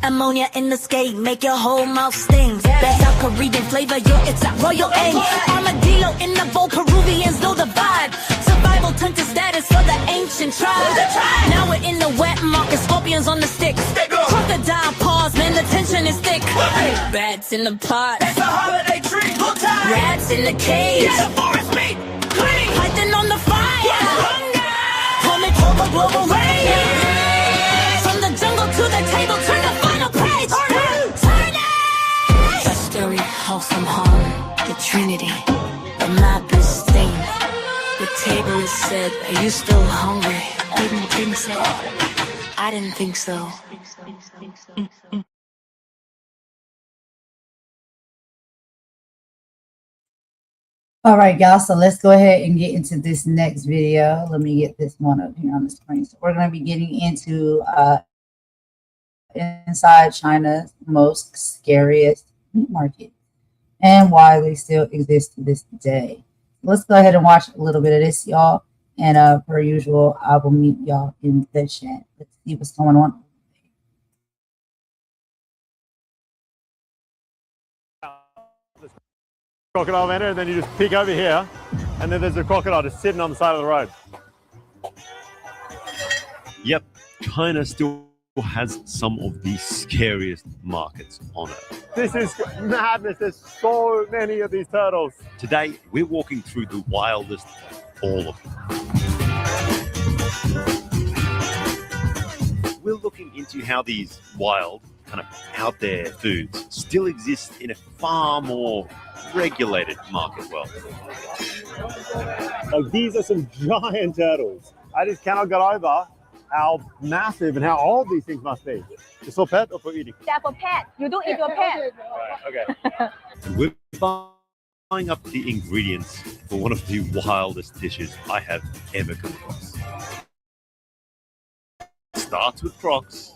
Ammonia in the skate, make your whole mouth stings. That South Korean flavor, yo, it's a royal aim. Armadillo in the bowl, Peruvians know the vibe. Survival turned to status for the ancient tribe. Now we're in the wet market, scorpions on the stick. Crocodile paws, man, the tension is thick. Bats in the pot, it's a holiday treat. Rats in the cage, it's a forest meat. Python on the fire, homage over global rain. From the jungle to the table, turn the final page. Turn it! The story, wholesome home, the Trinity. The map is stained. The table is set. Are you still hungry? Didn't think so. I didn't think so. All right, y'all. So let's go ahead and get into this next video. Let me get this one up here on the screen. So we're going to be getting into inside China's most scariest meat market and why they still exist to this day. Let's go ahead and watch a little bit of this, y'all. And per usual, I will meet y'all in the chat. Let's see what's going on. Crocodile vendor, and then you just peek over here, and then there's a crocodile just sitting on the side of the road. Yep, China still has some of the scariest markets on earth. This is madness. There's so many of these turtles. Today, we're walking through the wildest of all of them. We're looking into how these wild, kind of out there foods still exist in a far more regulated market world. Like, these are some giant turtles. I just cannot get over how massive and how old these things must be. It's for pet or for eating? They're for pet. You don't eat your pet. Right, okay. We're buying up the ingredients for one of the wildest dishes I have ever come across. It starts with crocs,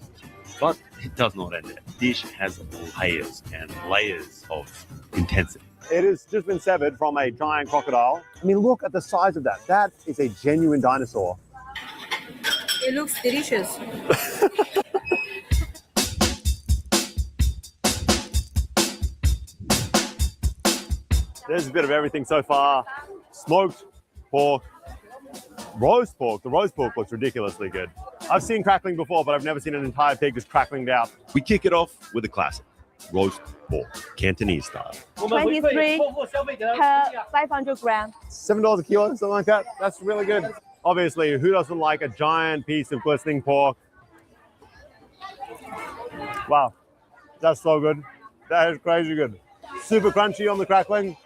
but it does not end there. Dish has layers and layers of intensity. It has just been severed from a giant crocodile. I mean, look at the size of that. That is a genuine dinosaur. It looks delicious. There's a bit of everything so far. Smoked pork, roast pork. The roast pork looks ridiculously good. I've seen crackling before, but I've never seen an entire pig just crackling out. We kick it off with a classic, roast pork, Cantonese style. 23 per 500 grams. $7 a kilo, something like that. That's really good. Obviously, who doesn't like a giant piece of glistening pork? Wow, that's so good. That is crazy good. Super crunchy on the crackling,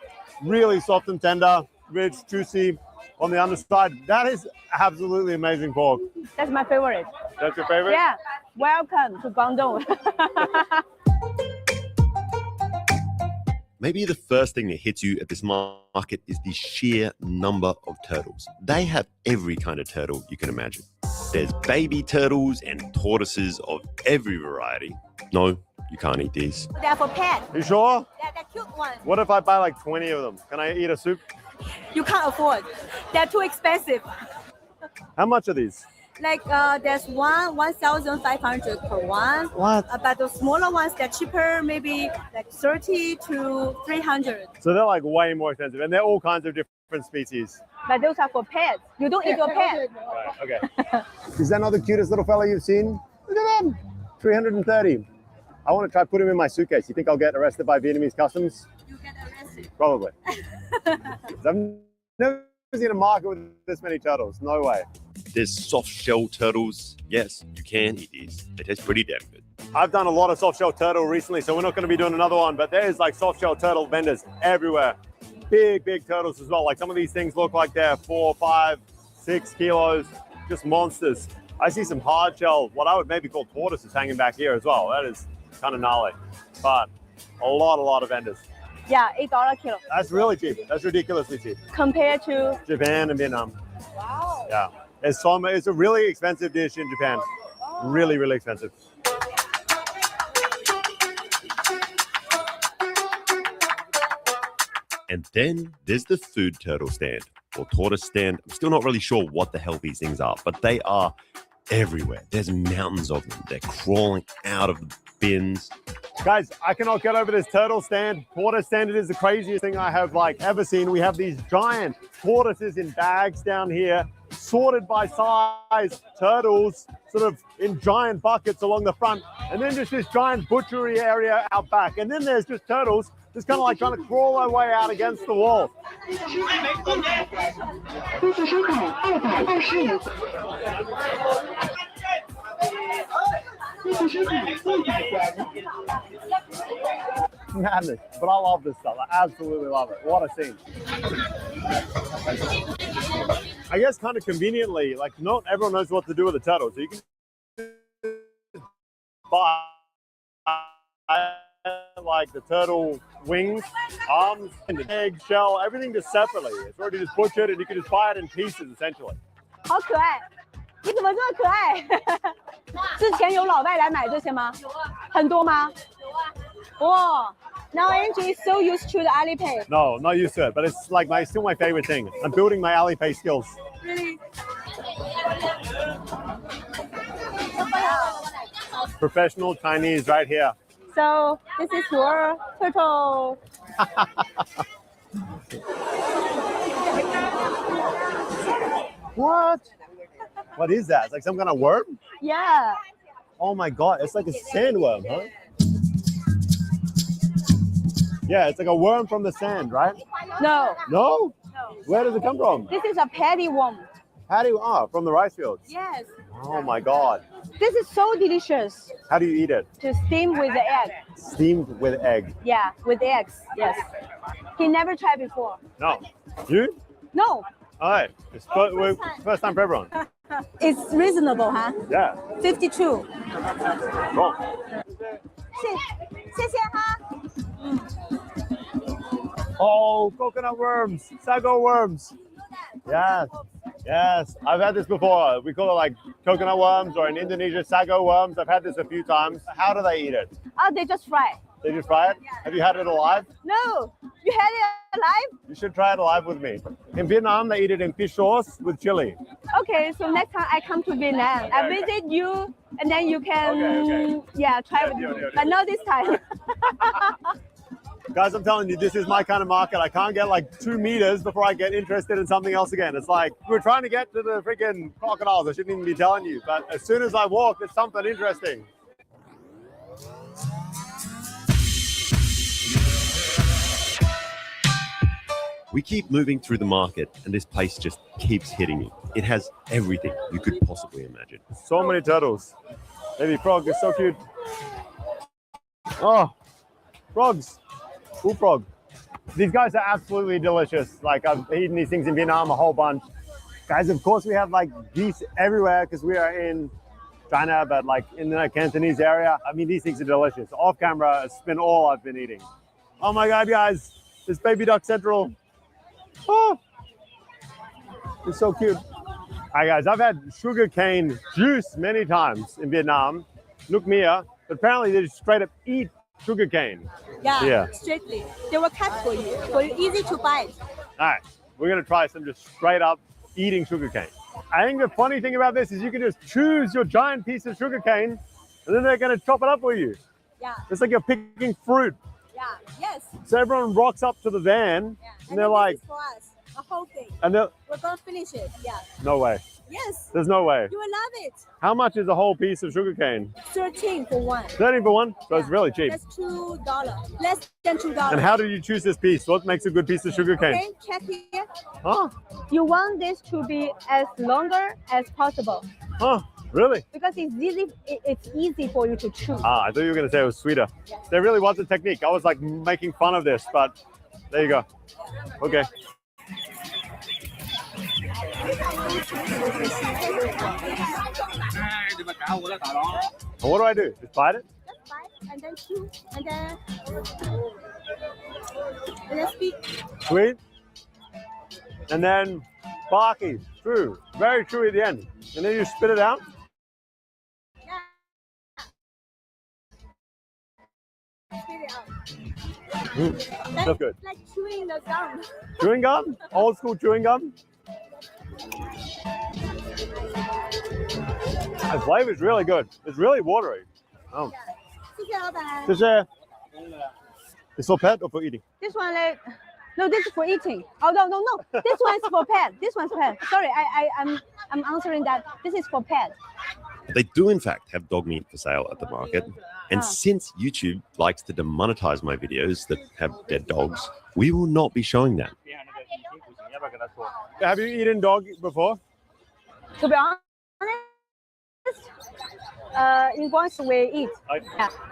really soft and tender, rich, juicy on the underside. That is absolutely amazing pork. That's my favorite. That's your favorite? Yeah. Welcome to Guangdong. Maybe the first thing that hits you at this market is the sheer number of turtles. They have every kind of turtle you can imagine. There's baby turtles and tortoises of every variety. No, you can't eat these. They're for pets. You sure? They're cute ones. What if I buy like 20 of them? Can I eat a soup? You can't afford. They're too expensive. How much are these? Like there's 1,500 per one. What? But the smaller ones, they're cheaper, maybe like 30 to 300. So they're like way more expensive, and they're all kinds of different species. But those are for pets. You don't eat your pet. Right, okay. Is that not the cutest little fella you've seen? Look at him. 330. I want to try put him in my suitcase. You think I'll get arrested by Vietnamese customs? You get arrested. Probably. I've never seen a market with this many turtles. No way. There's soft shell turtles. Yes, you can eat these. They taste pretty damn good. I've done a lot of soft shell turtle recently, so we're not going to be doing another one, but there's like soft shell turtle vendors everywhere. Big, big turtles as well. Like some of these things look like they're 4, 5, 6 kilos, just monsters. I see some hard shell, what I would maybe call tortoises hanging back here as well. That is kind of gnarly, but a lot of vendors. Yeah, $8 a kilo. That's really cheap. That's ridiculously cheap. Compared to Japan and Vietnam. Wow. Yeah. It's a really expensive dish in Japan. Really, really expensive. And then there's the food turtle stand or tortoise stand. I'm still not really sure what the hell these things are, but they are everywhere. There's mountains of them. They're crawling out of the bins. Guys, I cannot get over this turtle stand. Tortoise stand, it is the craziest thing I have ever seen. We have these giant tortoises in bags down here, sorted by size, turtles sort of in giant buckets along the front, and then just this giant butchery area out back. And then there's just turtles just kind of like trying to crawl their way out against the wall. Madness, but I love this stuff. I absolutely love it. What a scene. I guess kind of conveniently, like not everyone knows what to do with a turtle, so you can buy like the turtle wings, arms, and the egg, shell, everything just separately. It's already just butchered and you can just buy it in pieces essentially. 好可爱，你怎么这么可爱？之前有老外来买这些吗？有啊。很多吗？有啊。哇， Now Angie is so used to the Alipay. No, not used to it, but it's like still my favorite thing. I'm building my Alipay skills. Really? Professional Chinese right here. So this is your turtle. What? What is that? It's like some kind of worm? Yeah. Oh my God, it's like a sandworm, huh? Yeah, it's like a worm from the sand, right? No. No? Where does it come from? This is a paddy worm. Paddy, from the rice fields. Yes. Oh my God. This is so delicious. How do you eat it? To steam with the egg. Steamed with egg. Yeah, with eggs. Yes. He never tried before. No. You? No. All right. It's first time for everyone. It's reasonable, huh? Yeah. 52. Wrong. 谢谢哈。 Oh, coconut worms, sago worms. Yes, yes. I've had this before. We call it like coconut worms, or in Indonesia, sago worms. I've had this a few times. How do they eat it? Oh, they just fry. They just fry it? Have you had it alive? No, you had it alive? You should try it alive with me. In Vietnam, they eat it in fish sauce with chili. Okay, so next time I come to Vietnam, I visit you, and then you can, yeah, try with me. But not this time. Guys, I'm telling you, this is my kind of market. I can't get like 2 meters before I get interested in something else again. It's like we're trying to get to the freaking crocodiles. I shouldn't even be telling you. But as soon as I walk, it's something interesting. We keep moving through the market, and this place just keeps hitting me. It has everything you could possibly imagine. So many turtles. Baby frog is so cute. Oh, frogs. Bullfrog. These guys are absolutely delicious. Like, I've eaten these things in Vietnam a whole bunch. Guys, of course, we have like geese everywhere because we are in China, but like in the Cantonese area. I mean, these things are delicious. Off camera, it's been all I've been eating. Oh my God, guys, this baby duck central. Oh, it's so cute. All right, guys, I've had sugarcane juice many times in Vietnam. Look Mia, but apparently they just straight up eat sugarcane. Yeah, strictly. They will cut for you easy to bite. All right, we're gonna try some just straight up eating sugarcane. I think the funny thing about this is you can just choose your giant piece of sugarcane, and then they're gonna chop it up for you. Yeah. It's like you're picking fruit. Yeah. Yes. So everyone rocks up to the van, and they're like, this is for us, a whole thing. and they're, We're gonna finish it. Yeah. no way. Yes. There's no way. You will love it. How much is a whole piece of sugarcane? 13 for one. 13 for one? So it's really cheap. That's $2. Less than $2. And how do you choose this piece? What makes a good piece of sugarcane? Okay, check here. Huh? You want this to be as longer as possible. Huh? Really? Because it's easy for you to chew. Ah, I thought you were going to say it was sweeter. There really was a technique. I was like making fun of this, but there you go. Okay. And what do I do? Just bite it? Just bite and then chew and then speak. Sweet. And then barky, true, very true at the end. And then you spit it out. Spit it out. That's good. Like chewing the gum. Chewing gum? Old school chewing gum? The flavor is really good. It's really watery. Oh. 谢谢老板。谢谢. It's for pet or for eating? This one, no, this is for eating. Oh no. This one's for pet. This one's pet. Sorry, I'm answering that. This is for pet. They do, in fact, have dog meat for sale at the market. And since YouTube likes to demonetize my videos that have dead dogs, we will not be showing that. Have you eaten dog before? To be honest, in once we eat,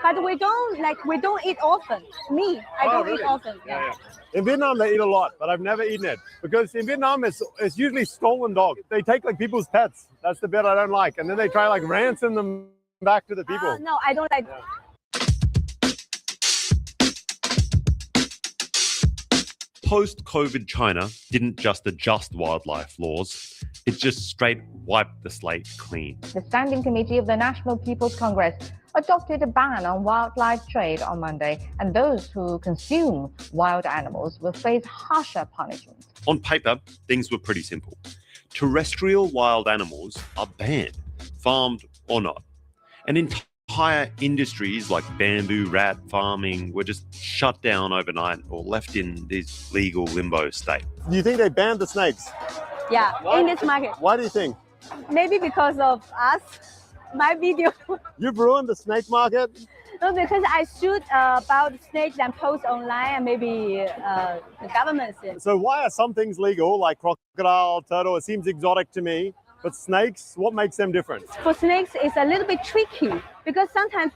but we don't eat often. Me, I don't eat often. Yeah. In Vietnam, they eat a lot, but I've never eaten it because in Vietnam, it's usually stolen dog. They take like people's pets. That's the bit I don't like, and then they try like ransom them back to the people. No, I don't like. Post-COVID China didn't just adjust wildlife laws, it just straight wiped the slate clean. The Standing Committee of the National People's Congress adopted a ban on wildlife trade on Monday, and those who consume wild animals will face harsher punishment. On paper, things were pretty simple. Terrestrial wild animals are banned, farmed or not. And entire industries like bamboo rat farming were just shut down overnight or left in this legal limbo state. Do you think they banned the snakes? Yeah, in this market. Why do you think? Maybe because of us, my video. You've ruined the snake market? No, because I shoot about snakes and post online, and maybe the government says. So why are some things legal, like crocodile, turtle? It seems exotic to me. But snakes, what makes them different? For snakes, it's a little bit tricky because sometimes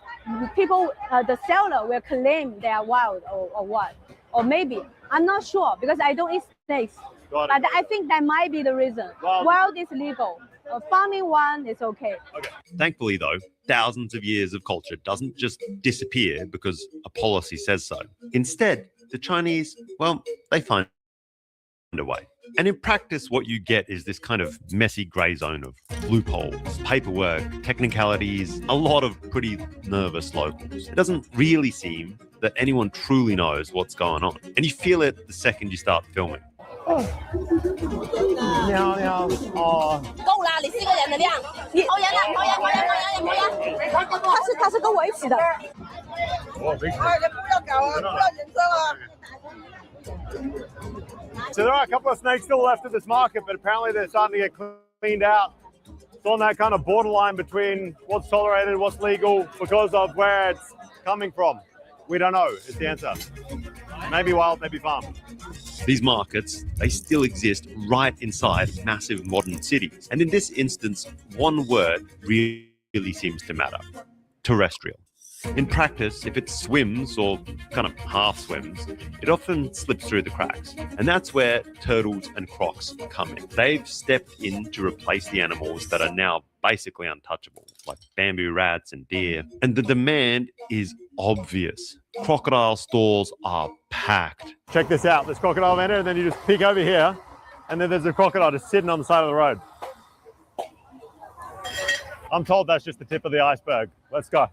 people, the seller will claim they are wild or what. Or maybe, I'm not sure because I don't eat snakes. But I think that might be the reason. Wild is legal. Farming one is okay. Thankfully, though, thousands of years of culture doesn't just disappear because a policy says so. Instead, the Chinese, well, they find a way. And in practice, what you get is this kind of messy grey zone of loopholes, paperwork, technicalities, a lot of pretty nervous locals. It doesn't really seem that anyone truly knows what's going on. And you feel it the second you start filming. 你好，你好。哦。够啦，你4个人的量。投人了，投人。他是跟我一起的。哦，没事。哎，你不要搞啊，不要紧张啊。 So there are a couple of snakes still left at this market, but apparently they're starting to get cleaned out. It's on that kind of borderline between what's tolerated, what's legal, because of where it's coming from. We don't know is the answer. Maybe wild, maybe farm. These markets, they still exist right inside massive modern cities. And in this instance, one word really seems to matter: terrestrial. In practice, if it swims or kind of half swims, it often slips through the cracks. And that's where turtles and crocs come in. They've stepped in to replace the animals that are now basically untouchable, like bamboo rats and deer. And the demand is obvious. Crocodile stalls are packed. Check this out. There's crocodile vendor, and then you just peek over here, and then there's a crocodile just sitting on the side of the road. I'm told that's just the tip of the iceberg. Let's go.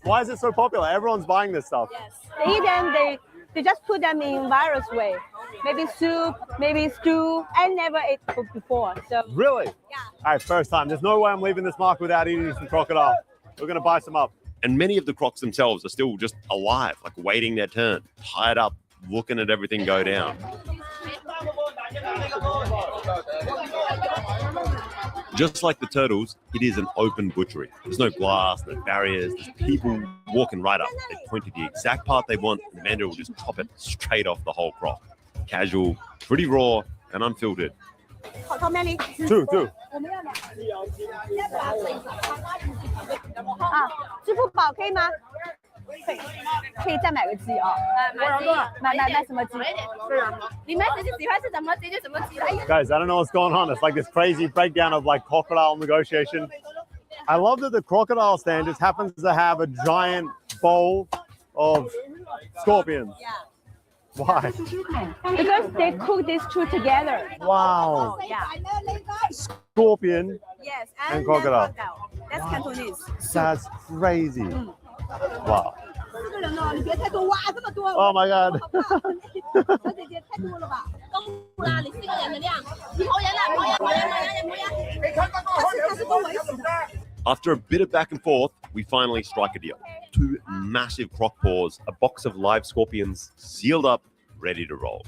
Why is it so popular? Everyone's buying this stuff. Yes. They eat them, they just put them in various way. Maybe soup, maybe stew. I never ate before. So Really? Yeah. All right, first time. There's no way I'm leaving this market without eating some crocodile. We're going to buy some up. And many of the crocs themselves are still just alive, like waiting their turn, tied up, looking at everything go down. Just like the turtles, it is an open butchery. There's no glass, no barriers, there's people walking right up. They point to the exact part they want, and the vendor will just chop it straight off the whole croc. Casual, pretty raw, and unfiltered. Two. 啊，支付宝可以吗？可以再买个鸡啊？买什么鸡？你们自己喜欢吃什么鸡就什么鸡。 Guys, I don't know what's going on. It's like this crazy breakdown of like crocodile negotiation. I love that the crocodile stand just happens to have a giant bowl of scorpions. Yeah. Why? Because they cook these two together. Wow. Yeah. Scorpion Yes, and crocodile. That's Cantonese. That's crazy. Wow. Oh my God. After a bit of back and forth, we finally strike a deal. 2 massive croc paws, a box of live scorpions, sealed up, ready to roll.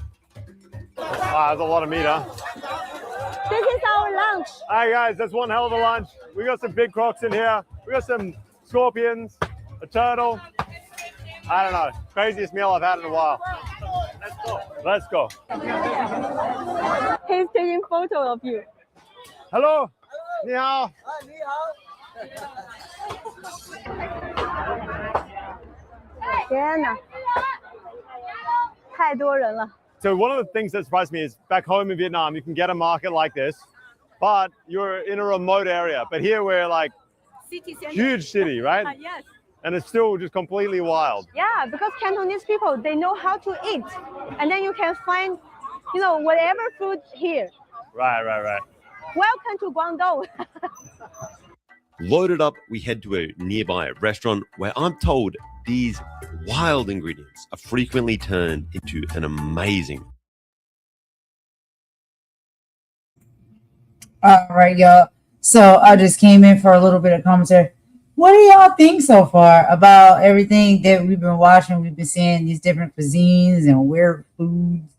There's a lot of meat, huh? This is our lunch. All right, guys, that's one hell of a lunch. We got some big crocs in here. We got some scorpions, a turtle. I don't know. Craziest meal I've had in a while. Let's go. He's taking photo of you. Hello. 你好。天哪，太多人了。 So one of the things that surprised me is back home in Vietnam, you can get a market like this, but you're in a remote area. But here we're like huge city, right? Yes. And it's still just completely wild. Yeah, because Cantonese people, they know how to eat. And then you can find, whatever food here. Right. Welcome to Guangdong. Loaded up, we head to a nearby restaurant where I'm told these wild ingredients are frequently turned into an amazing. All right, y'all. So I just came in for a little bit of commentary. What do y'all think so far about everything that we've been watching? We've been seeing these different cuisines and weird foods.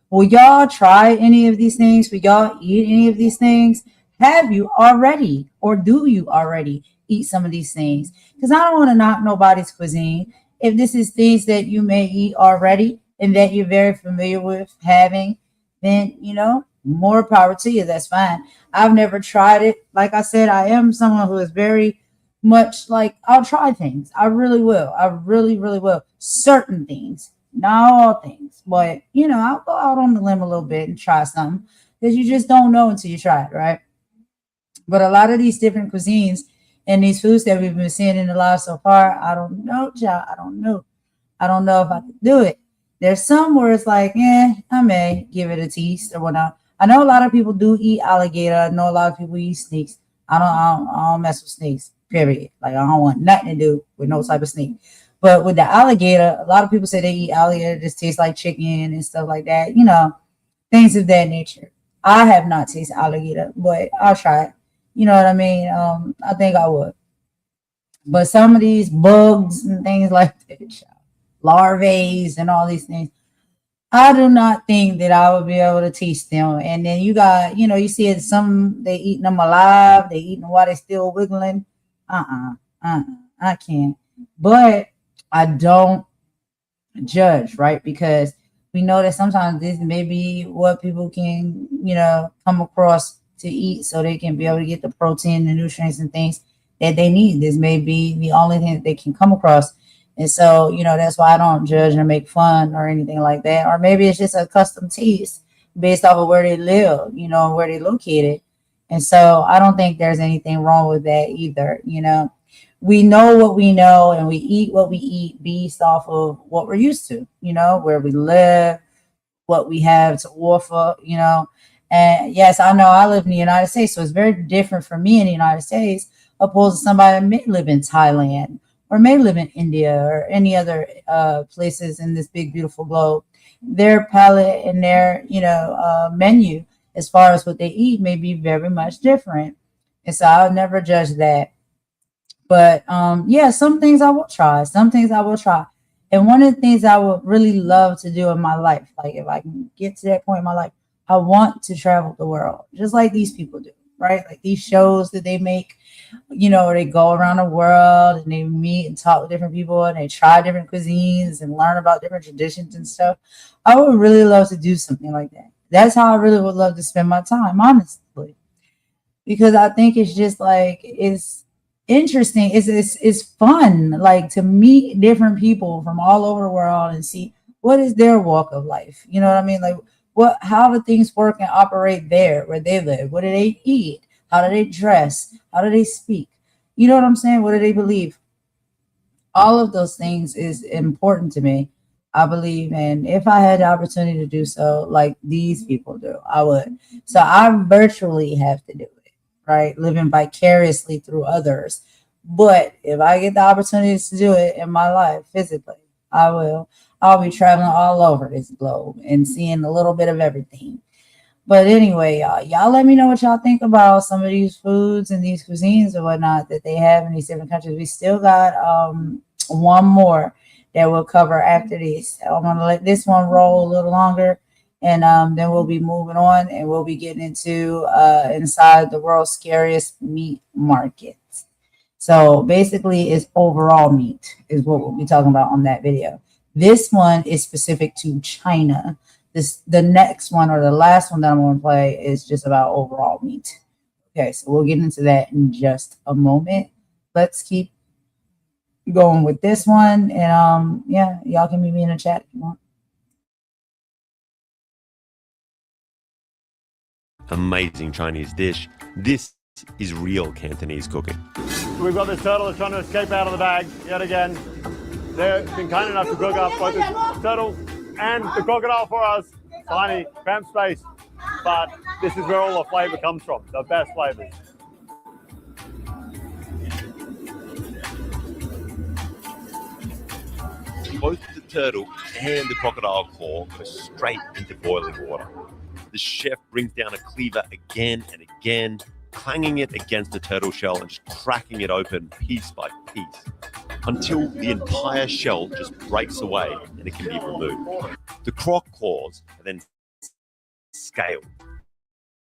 Will y'all try any of these things? Will y'all eat any of these things? Have you already, or do you already eat some of these things? Because I don't want to knock nobody's cuisine. If this is things that you may eat already and that you're very familiar with having, then, you know, more power to you. That's fine. I've never tried it. Like I said, I am someone who is very much like, I'll try things. I really will. I really, really will. Certain things, not all things, but, you know, I'll go out on the limb a little bit and try something because you just don't know until you try it, right? But a lot of these different cuisines and these foods that we've been seeing in the live so far, I don't know, child. I don't know. I don't know if I could do it. There's some where it's like, I may give it a taste or whatnot. I know a lot of people do eat alligator. I know a lot of people eat snakes. I don't mess with snakes, period. Like, I don't want nothing to do with no type of snake. But with the alligator, a lot of people say they eat alligator. It just tastes like chicken and stuff like that. You know, things of that nature. I have not tasted alligator, but I'll try it. You know what I mean? I think I would. But some of these bugs and things like that, larvae and all these things, I do not think that I would be able to taste them. And then you got, you know, you see it, some they eating them alive, they eating them while they're still wiggling. I can't. But I don't judge, right? Because we know that sometimes this may be what people can, you know, come across to eat so they can be able to get the protein and nutrients and things that they need. This may be the only thing that they can come across. And so, you know, that's why I don't judge or make fun or anything like that. Or maybe it's just a custom taste based off of where they live, you know, where they located. And so I don't think there's anything wrong with that either. You know, we know what we know and we eat what we eat based off of what we're used to, you know, where we live, what we have to offer, you know. And yes, I know I live in the United States, so it's very different for me in the United States opposed to somebody that may live in Thailand or may live in India or any other places in this big, beautiful globe. Their palate and their, you know, menu as far as what they eat may be very much different. And so I'll never judge that. But yeah, some things I will try. Some things I will try. And one of the things I would really love to do in my life, like if I can get to that point in my life, I want to travel the world, just like these people do, right? Like these shows that they make, you know, they go around the world and they meet and talk with different people and they try different cuisines and learn about different traditions and stuff. I would really love to do something like that. That's how I really would love to spend my time, honestly, because I think it's just like, it's interesting. It's fun, like to meet different people from all over the world and see what is their walk of life. You know what I mean? Like, how do things work and operate there where they live? What do they eat? How do they dress? How do they speak? You know what I'm saying? What do they believe? All of those things is important to me, I believe. And if I had the opportunity to do so, like these people do, I would. So I virtually have to do it, right? Living vicariously through others. But if I get the opportunity to do it in my life physically, I will. I'll be traveling all over this globe and seeing a little bit of everything. But anyway, y'all let me know what y'all think about some of these foods and these cuisines or whatnot that they have in these different countries. We still got one more that we'll cover after this. I'm going to let this one roll a little longer, and then we'll be moving on, and we'll be getting into inside the world's scariest meat markets. So basically, it's overall meat is what we'll be talking about on that video. This one is specific to China. The next one or the last one that I'm going to play is just about overall meat. Okay, so we'll get into that in just a moment. Let's keep going with this one. And yeah, y'all can meet me in the chat if you want. Amazing Chinese dish. This is real Cantonese cooking. We've got this turtle that's trying to escape out of the bag yet again. They've been kind enough to cook up both the turtle and the crocodile for us. Tiny, cramped space. But this is where all the flavor comes from, the best flavors. Both the turtle and the crocodile claw go straight into boiling water. The chef brings down a cleaver again and again, clanging it against the turtle shell and just cracking it open piece by piece until the entire shell just breaks away and it can be removed. The croc claws are then scaled.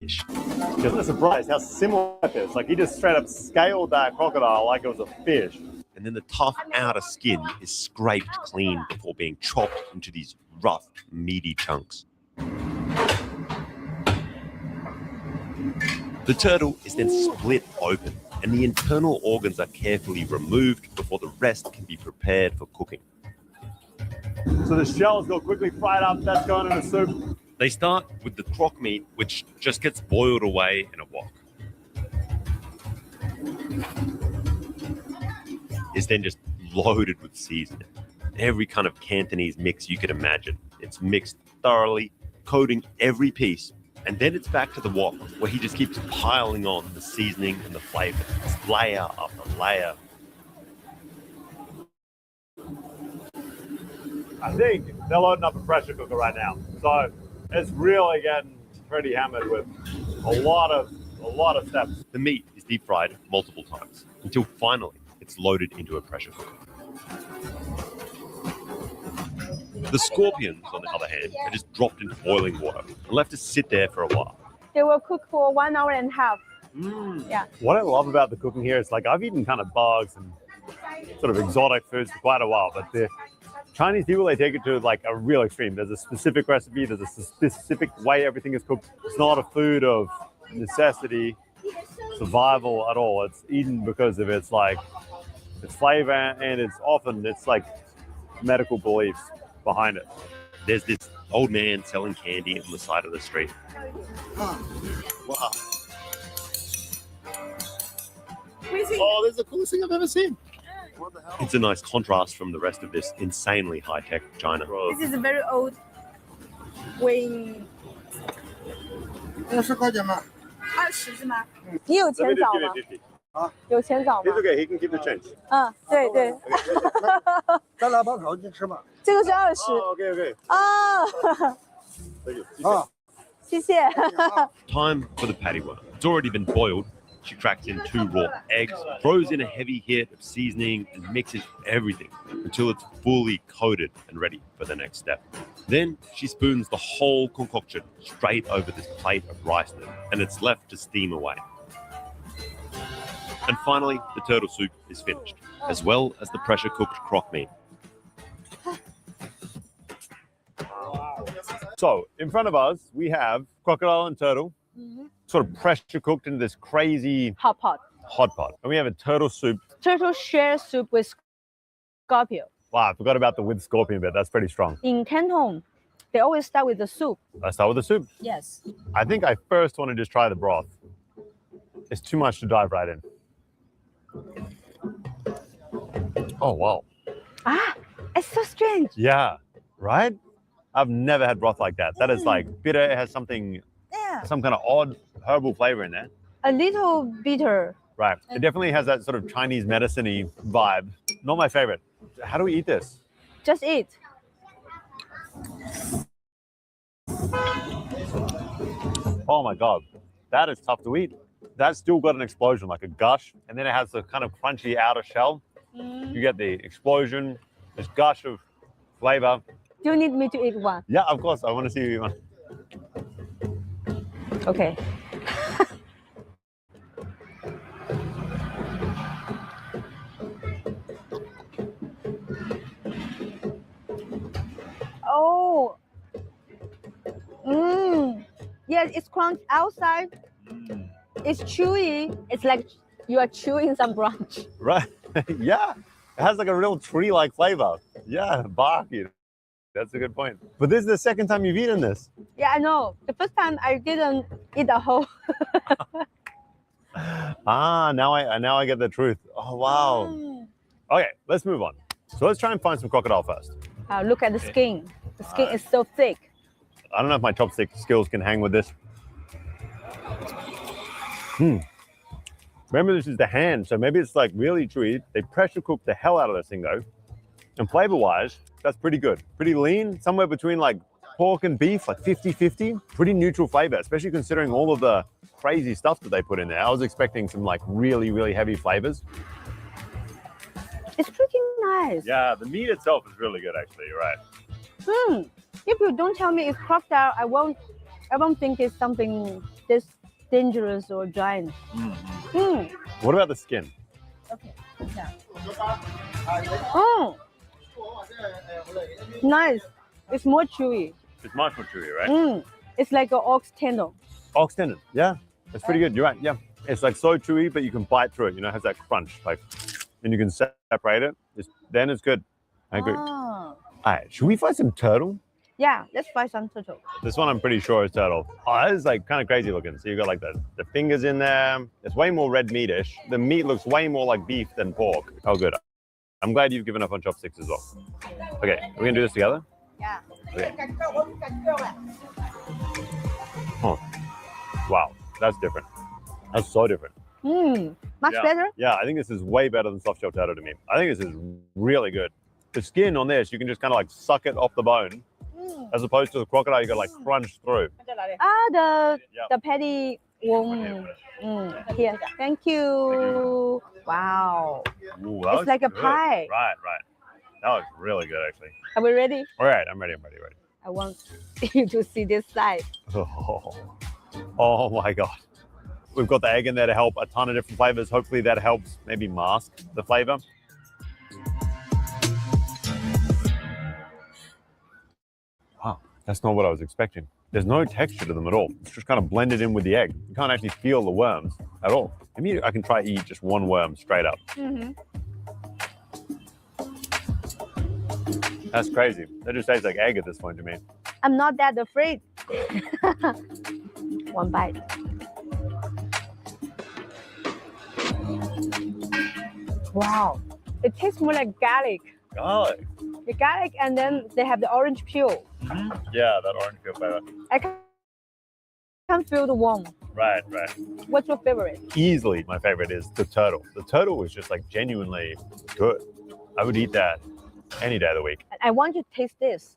Just surprised how similar it is. Like he just straight up scaled that crocodile like it was a fish. And then the tough outer skin is scraped clean before being chopped into these rough, meaty chunks. The turtle is then split open, and the internal organs are carefully removed before the rest can be prepared for cooking. So the shells go quickly fried up. That's going in the soup. They start with the croc meat, which just gets boiled away in a wok. It's then just loaded with seasoning. Every kind of Cantonese mix you could imagine. It's mixed thoroughly, coating every piece, and then it's back to the wok, where he just keeps piling on the seasoning and the flavor. It's layer after layer. I think they're loading up a pressure cooker right now. So it's really getting pretty hammered with a lot of steps. The meat is deep fried multiple times until finally it's loaded into a pressure cooker. The scorpions, on the other hand, are just dropped into boiling water and left to sit there for a while. They will cook for 1 hour and a half. Yeah. What I love about the cooking here is like I've eaten kind of bugs and sort of exotic foods for quite a while, but the Chinese people, they take it to like a real extreme. There's a specific recipe, there's a specific way everything is cooked. It's not a food of necessity, survival at all. It's eaten because of its flavor, and it's like medical beliefs behind it. There's this old man selling candy on the side of the street. Wow. Oh, this is the coolest thing I've ever seen. What the hell? It's a nice contrast from the rest of this insanely high-tech China. This is a very old weighing. 20块钱嘛。20是吗？你有钱找吗？有钱找吗 It's okay, he can keep the change. 对对。咱俩把烤鸡吃吧。这个是20。OK。谢谢。Time for the patty worm. It's already been boiled. She cracks in 2 raw eggs, throws in a heavy hit of seasoning, and mixes everything until it's fully coated and ready for the next step. Then she spoons the whole concoction straight over this plate of rice noodle, and it's left to steam away. And finally, the turtle soup is finished, as well as the pressure-cooked croc meat. So, in front of us, we have crocodile and turtle, sort of pressure cooked into this crazy hot pot. And we have a turtle soup. Turtle shell soup with scorpion. Wow, I forgot about the with scorpion bit. That's pretty strong. In Canton, they always start with the soup. Let's start with the soup. Yes. I think I first want to just try the broth. It's too much to dive right in. Oh, wow. It's so strange. Yeah, right? I've never had broth like that. That is like bitter. It has some kind of odd herbal flavor in there. A little bitter. Right. It definitely has that sort of Chinese medicine-y vibe. Not my favorite. How do we eat this? Just eat. Oh my God. That is tough to eat. That's still got an explosion, like a gush. And then it has the kind of crunchy outer shell. You get the explosion, this gush of flavor. Do you need me to eat one? Yeah, of course. I want to see you eat one. Okay. Oh. Yes, it's crunchy outside. It's chewy. It's like you are chewing some brunch. Right. Yeah. It has like a real tree-like flavor. Yeah, barky. That's a good point. But this is the second time you've eaten this. Yeah, I know. The first time I didn't eat the whole. Now I get the truth. Oh, wow. Okay, let's move on. So let's try and find some crocodile first. Look at the skin. The skin is so thick. I don't know if my chopstick skills can hang with this. Remember, this is the hand, so maybe it's like really chewy. They pressure cook the hell out of this thing though. And flavor-wise, That's pretty good. Pretty lean, somewhere between like pork and beef, like 50-50. Pretty neutral flavor, especially considering all of the crazy stuff that they put in there. I was expecting some like really, really heavy flavors. It's pretty nice. Yeah, the meat itself is really good, actually. You're right. If you don't tell me it's crocodile, I won't think it's something this dangerous or giant. What about the skin? Okay. Yeah. Nice. It's more chewy. It's much more chewy, right? It's like an ox tendon. Ox tendon, yeah. It's pretty good. You're right. Yeah. It's like so chewy, but you can bite through it. You know, it has that crunch, like, and you can separate it. Then it's good. I agree. All right, should we find some turtle? Yeah, let's buy some turtle. This one I'm pretty sure is turtle. Oh, this is like kind of crazy looking. So you got like the fingers in there. It's way more red meatish. The meat looks way more like beef than pork. Oh, good. I'm glad you've given up on chopsticks as well. Okay, we're gonna do this together? Yeah. Okay. Oh, wow, that's different. That's so different. Much better? Yeah, I think this is way better than soft shell turtle to me. I think this is really good. The skin on this, you can just kind of like suck it off the bone, as opposed to the crocodile, you got to like crunch through. The patty won't. Here, thank you. Wow. Ooh, it's like a good. pie. Right. That was really good, actually. Are we ready? All right, I'm ready. I want you to see this side. Oh my God. We've got the egg in there to help a ton of different flavors. Hopefully that helps maybe mask the flavor. Wow, that's not what I was expecting. There's no texture to them at all. It's just kind of blended in with the egg. You can't actually feel the worms at all. Maybe I can try eat just one worm straight up. That's crazy. That just tastes like egg at this point to me. I'm not that afraid. One bite. Wow. It tastes more like garlic. Garlic? The garlic, and then they have the orange peel. Yeah, that orange peel flavor. I can't feel the warm. Right. What's your favorite? Easily my favorite is the turtle. The turtle was just like genuinely good. I would eat that any day of the week. I want you to taste this.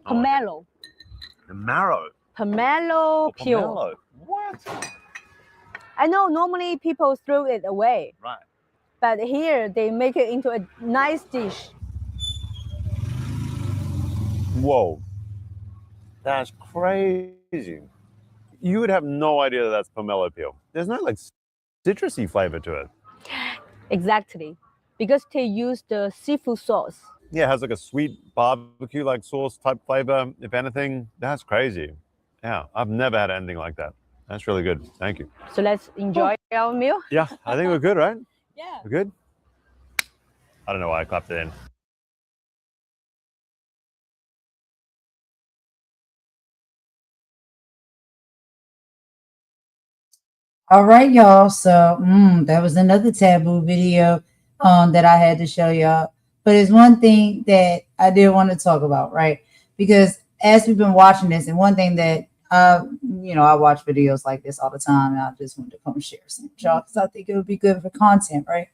Pomelo. The marrow. Pomelo peel. Pomelo. What? I know normally people throw it away. Right. But here they make it into a nice dish. Whoa. That's crazy. You would have no idea that that's pomelo peel. There's no like citrusy flavor to it. Exactly. Because they use the seafood sauce. Yeah, it has like a sweet barbecue like sauce type flavor. If anything, that's crazy. Yeah, I've never had anything like that. That's really good. Thank you. So let's enjoy our meal. Yeah, I think we're good, right? Yeah. We're good? I don't know why I clapped it in. All right, y'all. So that was another taboo video that I had to show y'all. But it's one thing that I did want to talk about, right? Because as we've been watching this, and one thing that I watch videos like this all the time, and I just wanted to come share some with y'all because I think it would be good for content, right?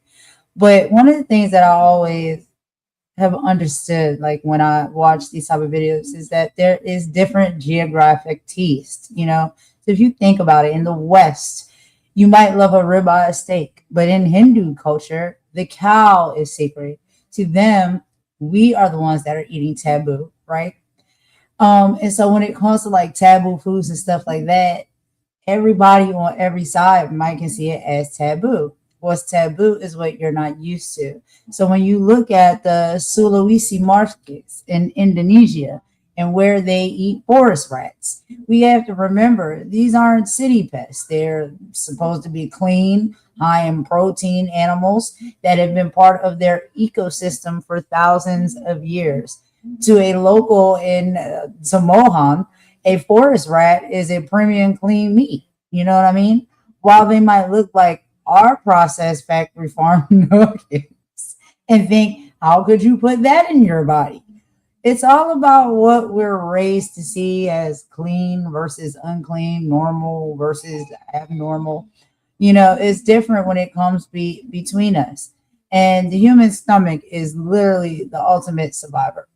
But one of the things that I always have understood, like when I watch these type of videos, is that there is different geographic taste, So if you think about it, in the West, you might love a ribeye steak, but in Hindu culture, the cow is sacred. To them, we are the ones that are eating taboo, right? And so when it comes to like taboo foods and stuff like that, everybody on every side might can see it as taboo. What's taboo is what you're not used to. So when you look at the Sulawesi markets in Indonesia and where they eat forest rats, we have to remember these aren't city pests. They're supposed to be clean, high in protein animals that have been part of their ecosystem for thousands of years. To a local in Samoan, a forest rat is a premium clean meat. You know what I mean? While they might look like our processed factory farm nuggets and think, how could you put that in your body? It's all about what we're raised to see as clean versus unclean, normal versus abnormal. It's different when it comes between us. And the human stomach is literally the ultimate survivor.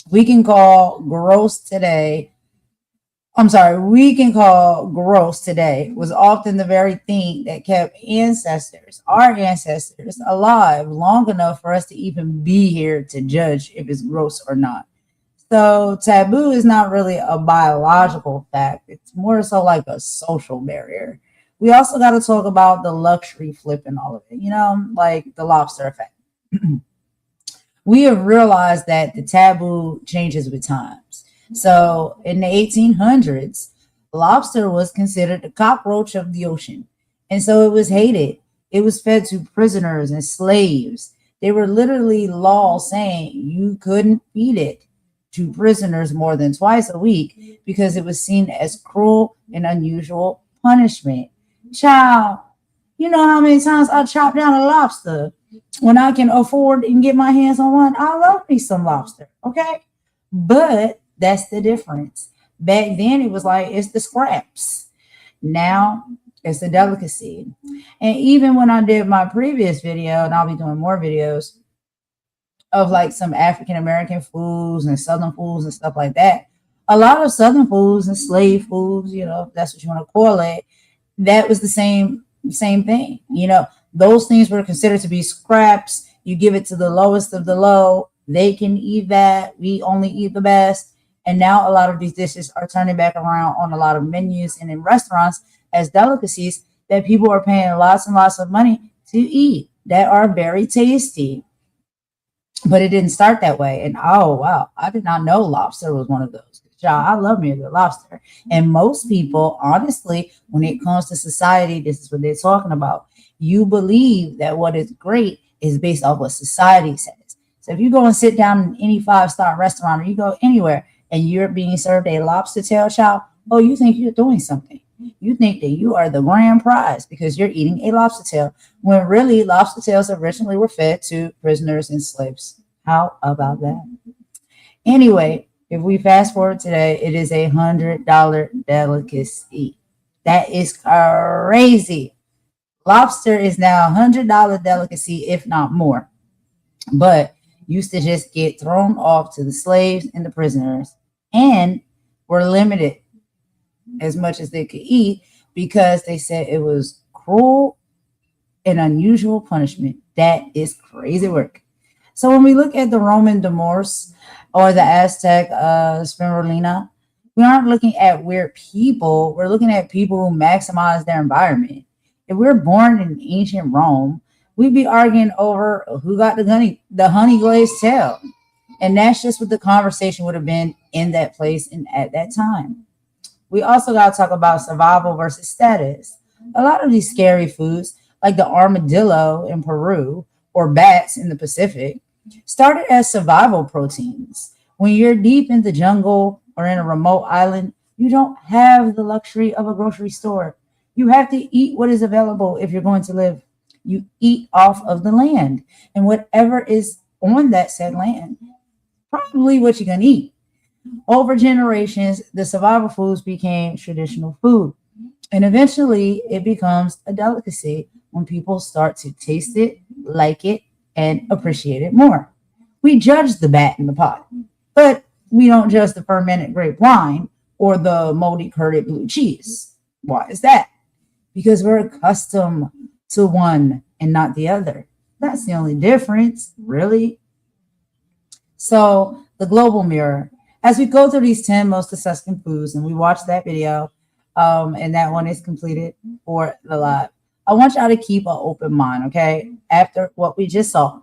we can call gross today. I'm sorry, we can call gross today was often the very thing that kept our ancestors, alive long enough for us to even be here to judge if it's gross or not. So taboo is not really a biological fact. It's more so like a social barrier. We also got to talk about the luxury flip and all of it, like the lobster effect. We have realized that the taboo changes with times. So in the 1800s, lobster was considered the cockroach of the ocean. And so it was hated. It was fed to prisoners and slaves. They were literally laws saying you couldn't feed it to prisoners more than twice a week because it was seen as cruel and unusual punishment. Child, you know how many times I chop down a lobster when I can afford and get my hands on one? I love me some lobster, okay? But that's the difference. Back then, it was like, it's the scraps. Now, it's a delicacy. And even when I did my previous video, and I'll be doing more videos of like some African-American foods and Southern foods and stuff like that, a lot of Southern foods and slave foods, if that's what you want to call it, that was the same thing. Those things were considered to be scraps. You give it to the lowest of the low. They can eat that. We only eat the best. And now a lot of these dishes are turning back around on a lot of menus and in restaurants as delicacies that people are paying lots and lots of money to eat that are very tasty. But it didn't start that way. And oh, wow, I did not know lobster was one of those. I love me a good lobster. And most people, honestly, when it comes to society, this is what they're talking about. You believe that what is great is based off what society says. So if you go and sit down in any 5-star restaurant or you go anywhere and you're being served a lobster tail, child, oh, you think you're doing something. You think that you are the grand prize because you're eating a lobster tail, when really lobster tails originally were fed to prisoners and slaves. How about that? Anyway, if we fast forward today, it is $100 delicacy. That is crazy. Lobster is now $100 delicacy, if not more. But used to just get thrown off to the slaves and the prisoners, and were limited as much as they could eat because they said it was cruel and unusual punishment. That is crazy work. So when we look at the Roman demorse or the Aztec spirulina, we aren't looking at weird people. We're looking at people who maximize their environment. If we're born in ancient Rome, we'd be arguing over who got the honey glazed tail. And that's just what the conversation would have been in that place and at that time. We also got to talk about survival versus status. A lot of these scary foods, like the armadillo in Peru or bats in the Pacific, started as survival proteins. When you're deep in the jungle or in a remote island, you don't have the luxury of a grocery store. You have to eat what is available if you're going to live. You eat off of the land, and whatever is on that said land, probably what you're going to eat. Over generations, the survival foods became traditional food, and eventually it becomes a delicacy when people start to taste it, like it, and appreciate it more. We judge the bat in the pot, but we don't judge the fermented grape wine or the moldy curded blue cheese. Why is that? Because we're accustomed to one and not the other. That's the only difference, really. So the global mirror, as we go through these 10 most disgusting foods, and we watch that video, and that one is completed for the live, I want y'all to keep an open mind, okay? After what we just saw,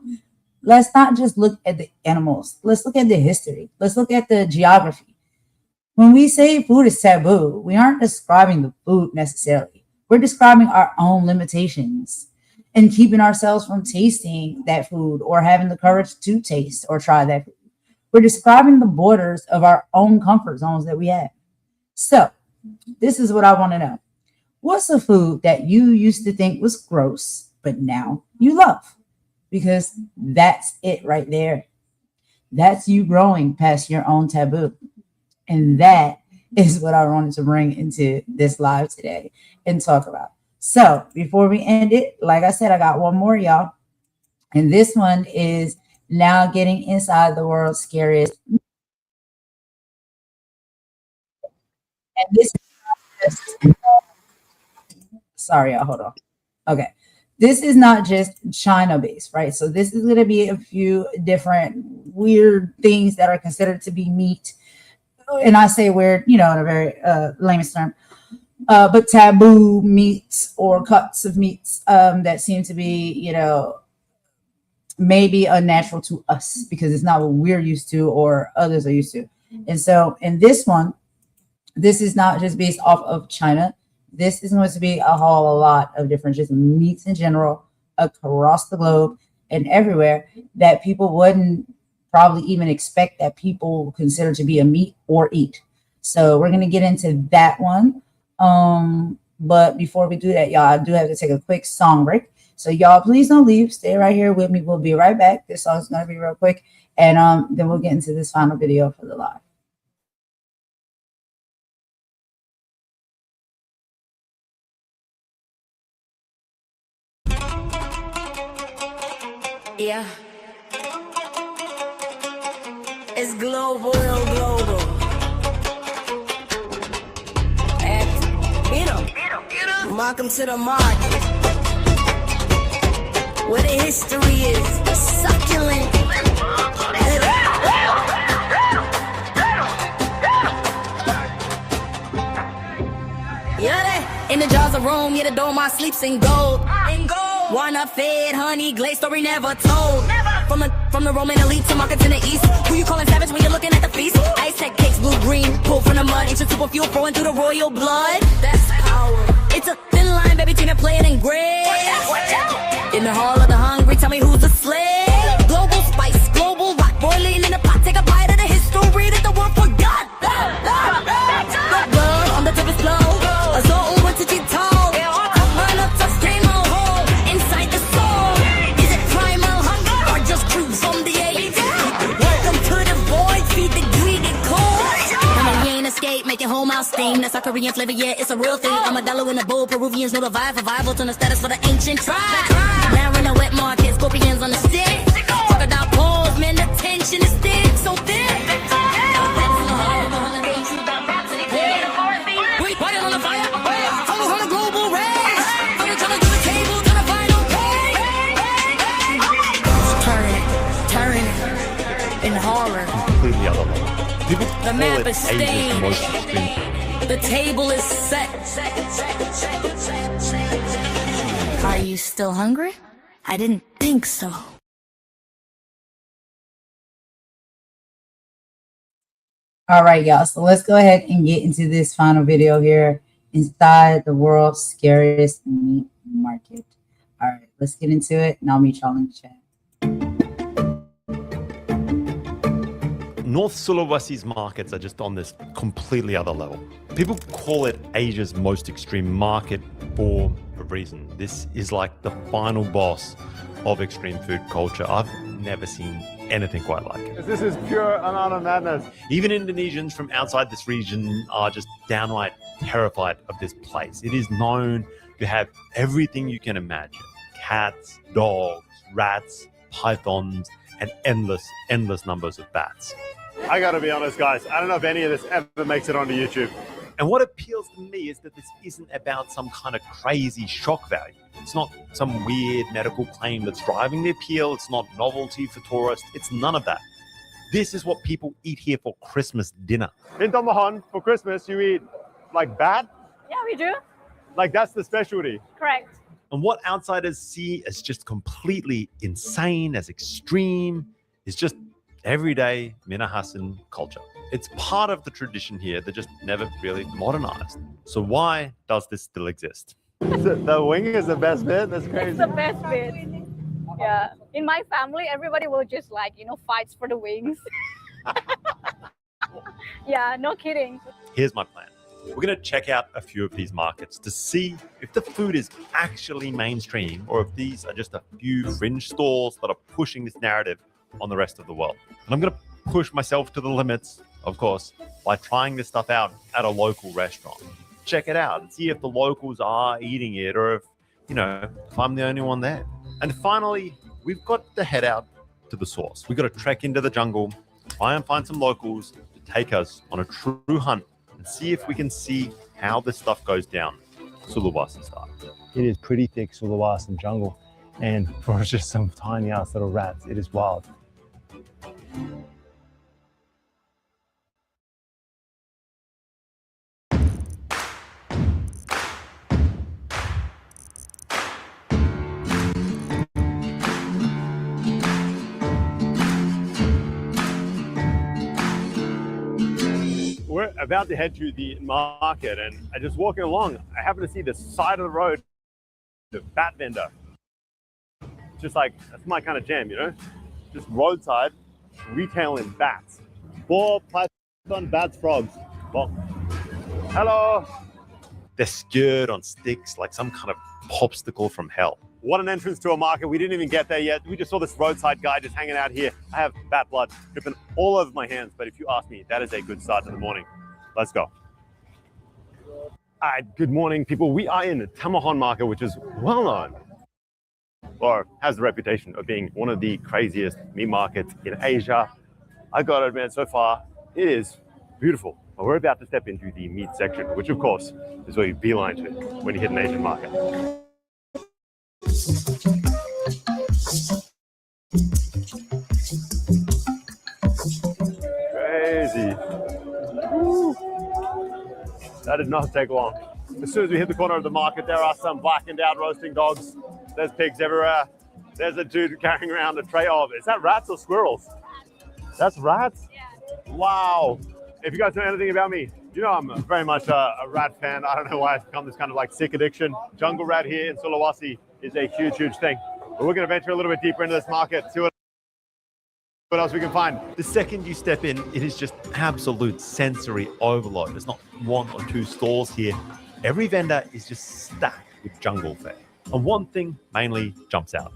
let's not just look at the animals. Let's look at the history. Let's look at the geography. When we say food is taboo, we aren't describing the food necessarily. We're describing our own limitations and keeping ourselves from tasting that food or having the courage to taste or try that food. We're describing the borders of our own comfort zones that we have. So this is what I want to know. What's a food that you used to think was gross, but now you love? Because that's it right there. That's you growing past your own taboo. And that is what I wanted to bring into this live today and talk about. So before we end it, like I said, I got one more, y'all. And this one is now getting inside the world's scariest And this is just, sorry, y'all, hold on. Okay. This is not just China based, right? So this is going to be a few different weird things that are considered to be meat. And I say weird, in a very layman's term. But taboo meats or cuts of meats that seem to be, maybe unnatural to us because it's not what we're used to or others are used to. And so in this one, this is not just based off of China. This is going to be a whole lot of different just meats in general across the globe and everywhere that people wouldn't probably even expect that people consider to be a meat or eat. So we're going to get into that one. But before we do that, y'all, I do have to take a quick song break. So y'all, please don't leave. Stay right here with me. We'll be right back. This song's going to be real quick. And then we'll get into this final video for the live. Yeah. It's global, global. Welcome to the market, where the history is succulent. Yeah, in the jars of Rome, yeah, the dome my sleeps in gold. Wine up fed, honey, glazed, story never told. From the Roman elite to markets in the east. Who you calling savage when you're looking at the feast? Aztec cakes, blue green, pulled from the mud. Ancient super fuel flowing through the royal blood. That's power. It's a thin line, baby, between the playing and gray. In the hall of the hungry, tell me who's the slave. Global spice, global rock, boiling in the pot. Take a bite of the history that the world forgot. Blood on the toughest flow. A soul went to cheat tall. Run up to stay more whole. Inside the soul. Is it primal hunger or just cruise from the age? Welcome to the void, feed the greedy cold. We ain't escape, make your whole mouth steam. That's our Korean flavor, yeah, it's a real thing. I'm a dollar in a bowl, Peruvians know the vibe. Survival turn the status for the ancient tribe. Now in a wet market, scorpions on the stick. Crocodile poles, man, the tension is thick, so thick. Light it on the fire, follow on the global race. I'm trying to do the table, trying to find a turn in horror. Completely other level. People The call map it is Asia's staged. most extreme. The table is set. Are you still hungry? I didn't think so. All right, y'all. So let's go ahead and get into this final video here inside the world's scariest meat market. All right, let's get into it, and I'll meet y'all in the chat. North Sulawesi's markets are just on this completely other level. People call it Asia's most extreme market for a reason. This is like the final boss of extreme food culture. I've never seen anything quite like it. This is pure and utter madness. Even Indonesians from outside this region are just downright terrified of this place. It is known to have everything you can imagine. Cats, dogs, rats, pythons, and endless numbers of bats. I gotta be honest, guys. I don't know if any of this ever makes it onto YouTube. And what appeals to me is that this isn't about some kind of crazy shock value. It's not some weird medical claim that's driving the appeal. It's not novelty for tourists. It's none of that. This is what people eat here for Christmas dinner. In Tomohon, for Christmas, you eat like bat? Yeah, we do. Like that's the specialty. Correct. And what outsiders see as just completely insane, as extreme, is just everyday Minahasan culture. It's part of the tradition here that just never really modernized. So why does this still exist? The wing is the best bit? That's crazy. It's the best bit. Yeah. In my family, everybody will just fights for the wings. Yeah, no kidding. Here's my plan. We're going to check out a few of these markets to see if the food is actually mainstream or if these are just a few fringe stalls that are pushing this narrative on the rest of the world. And I'm going to push myself to the limits, of course, by trying this stuff out at a local restaurant. Check it out and see if the locals are eating it or if I'm the only one there. And finally, we've got to head out to the source. We've got to trek into the jungle, try and find some locals to take us on a true hunt and and see if we can see how this stuff goes down, Sulawesi style. It is pretty thick Sulawesi jungle, and for just some tiny ass little rats, it is wild. We're about to head to the market, and I just walking along, I happen to see the side of the road, the bat vendor. Just like, that's my kind of jam, you know? Just roadside retailing bats. 4 python bats, frogs. Well, hello. They're skewered on sticks like some kind of popsicle from hell. What an entrance to a market. We didn't even get there yet. We just saw this roadside guy just hanging out here. I have bat blood dripping all over my hands, but if you ask me, that is a good start to the morning. Let's go. All right, good morning, people. We are in the Tamahan market, which is well known, or has the reputation of being one of the craziest meat markets in Asia. I gotta admit, so far, it is beautiful. But we're about to step into the meat section, which of course is where you beeline to when you hit an Asian market. Crazy. Woo. That did not take long. As soon as we hit the corner of the market, there are some blackened out roasting dogs. There's pigs everywhere. There's a dude carrying around a tray of, is that rats or squirrels? That's rats? Yeah. Wow. If you guys know anything about me, you know I'm very much a rat fan. I don't know why it's become this kind of like sick addiction. Jungle rat here in Sulawesi is a huge, huge thing. But we're going to venture a little bit deeper into this market, see what else we can find. The second you step in, it is just absolute sensory overload. There's not 1 or 2 stalls here. Every vendor is just stacked with jungle fare. And one thing mainly jumps out: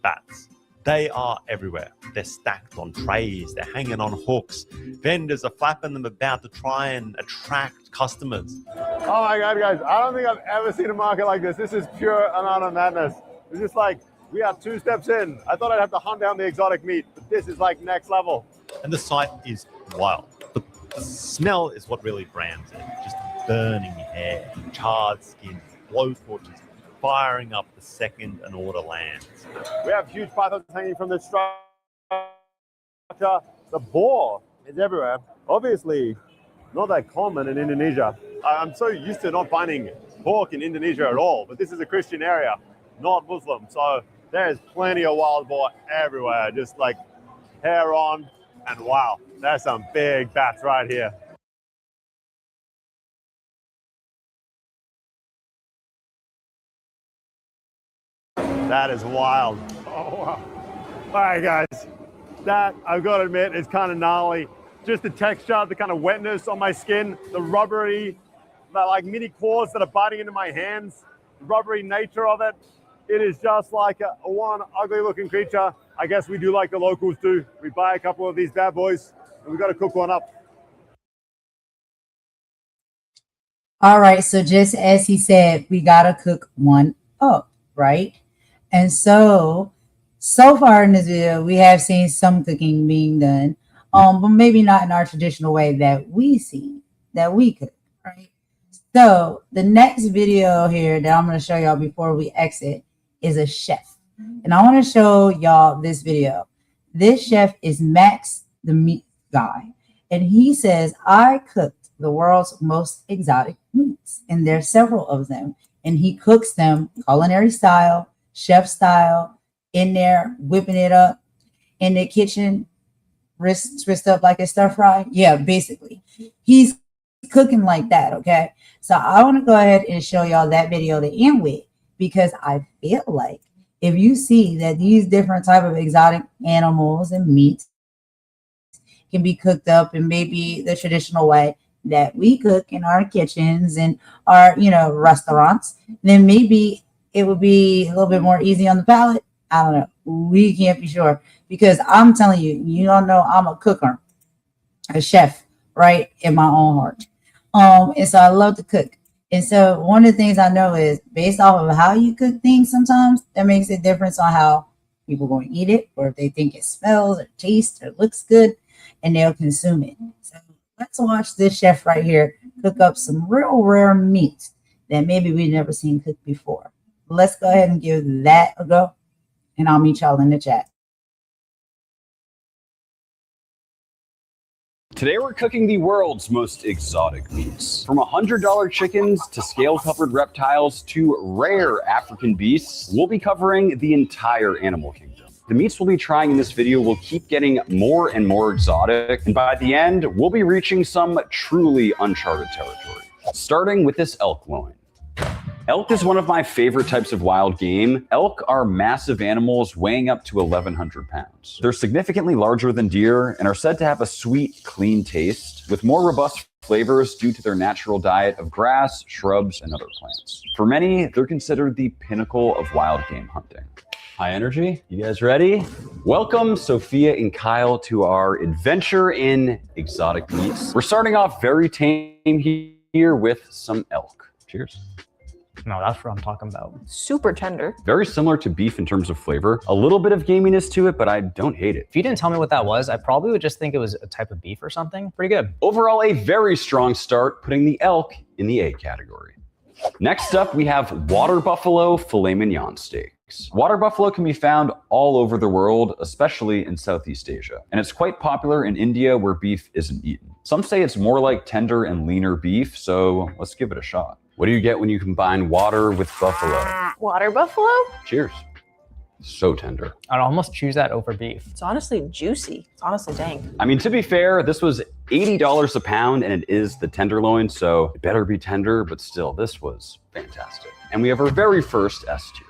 bats. They are everywhere. They're stacked on trays. They're hanging on hooks. Vendors are flapping them about to try and attract customers. Oh my God, guys. I don't think I've ever seen a market like this. This is pure amount of madness. It's just like, we are 2 steps in. I thought I'd have to hunt down the exotic meat, but this is like next level. And the sight is wild. But the smell is what really brands it. Just burning hair, charred skin, blowtorches, firing up the second an order lands. We have huge pythons hanging from this structure. The boar is everywhere. Obviously, not that common in Indonesia. I'm so used to not finding pork in Indonesia at all, but this is a Christian area, not Muslim. So there's plenty of wild boar everywhere, just like hair on. And wow, there's some big bats right here. That is wild. Oh, wow. All right, guys. That, I've got to admit, is kind of gnarly. Just the texture, the kind of wetness on my skin, the rubbery, the like mini claws that are biting into my hands, the rubbery nature of it. It is just like a one ugly looking creature. I guess we do like the locals do. We buy a couple of these bad boys and we got to cook one up. All right, so just as he said, we got to cook one up, right? And so far in this video, we have seen some cooking being done, but maybe not in our traditional way that we see, that we cook, right? So the next video here that I'm going to show y'all before we exit is a chef. And I want to show y'all this video. This chef is Max, the meat guy. And he says, I cooked the world's most exotic meats. And there's several of them. And he cooks them culinary style, chef style, in there, whipping it up in the kitchen, twist up like a stir fry. Yeah, basically. He's cooking like that, okay? So I want to go ahead and show y'all that video to end with, because I feel like if you see that these different type of exotic animals and meats can be cooked up in maybe the traditional way that we cook in our kitchens and our, restaurants, then maybe it would be a little bit more easy on the palate. I don't know. We can't be sure, because I'm telling you, you don't know I'm a cooker, a chef, right, in my own heart. And so I love to cook. And so one of the things I know is based off of how you cook things, sometimes that makes a difference on how people are going to eat it, or if they think it smells or tastes or looks good, and they'll consume it. So let's watch this chef right here cook up some real rare meats that maybe we've never seen cooked before. Let's go ahead and give that a go, and I'll meet y'all in the chat. Today we're cooking the world's most exotic meats. From $100 chickens to scale-covered reptiles to rare African beasts, we'll be covering the entire animal kingdom. The meats we'll be trying in this video will keep getting more and more exotic, and by the end, we'll be reaching some truly uncharted territory. Starting with this elk loin. Elk is one of my favorite types of wild game. Elk are massive animals weighing up to 1,100 pounds. They're significantly larger than deer and are said to have a sweet, clean taste with more robust flavors due to their natural diet of grass, shrubs, and other plants. For many, they're considered the pinnacle of wild game hunting. High energy, you guys ready? Welcome, Sophia and Kyle, to our adventure in exotic meats. We're starting off very tame here with some elk. Cheers. No, that's what I'm talking about. Super tender. Very similar to beef in terms of flavor. A little bit of gaminess to it, but I don't hate it. If you didn't tell me what that was, I probably would just think it was a type of beef or something. Pretty good. Overall, a very strong start, putting the elk in the A category. Next up, we have water buffalo filet mignon steaks. Water buffalo can be found all over the world, especially in Southeast Asia. And it's quite popular in India where beef isn't eaten. Some say it's more like tender and leaner beef, so let's give it a shot. What do you get when you combine water with buffalo? Water buffalo? Cheers. So tender. I'd almost choose that over beef. It's honestly juicy. It's honestly dang. I mean, to be fair, this was $80 a pound and it is the tenderloin, so it better be tender, but still, this was fantastic. And we have our very first S tier.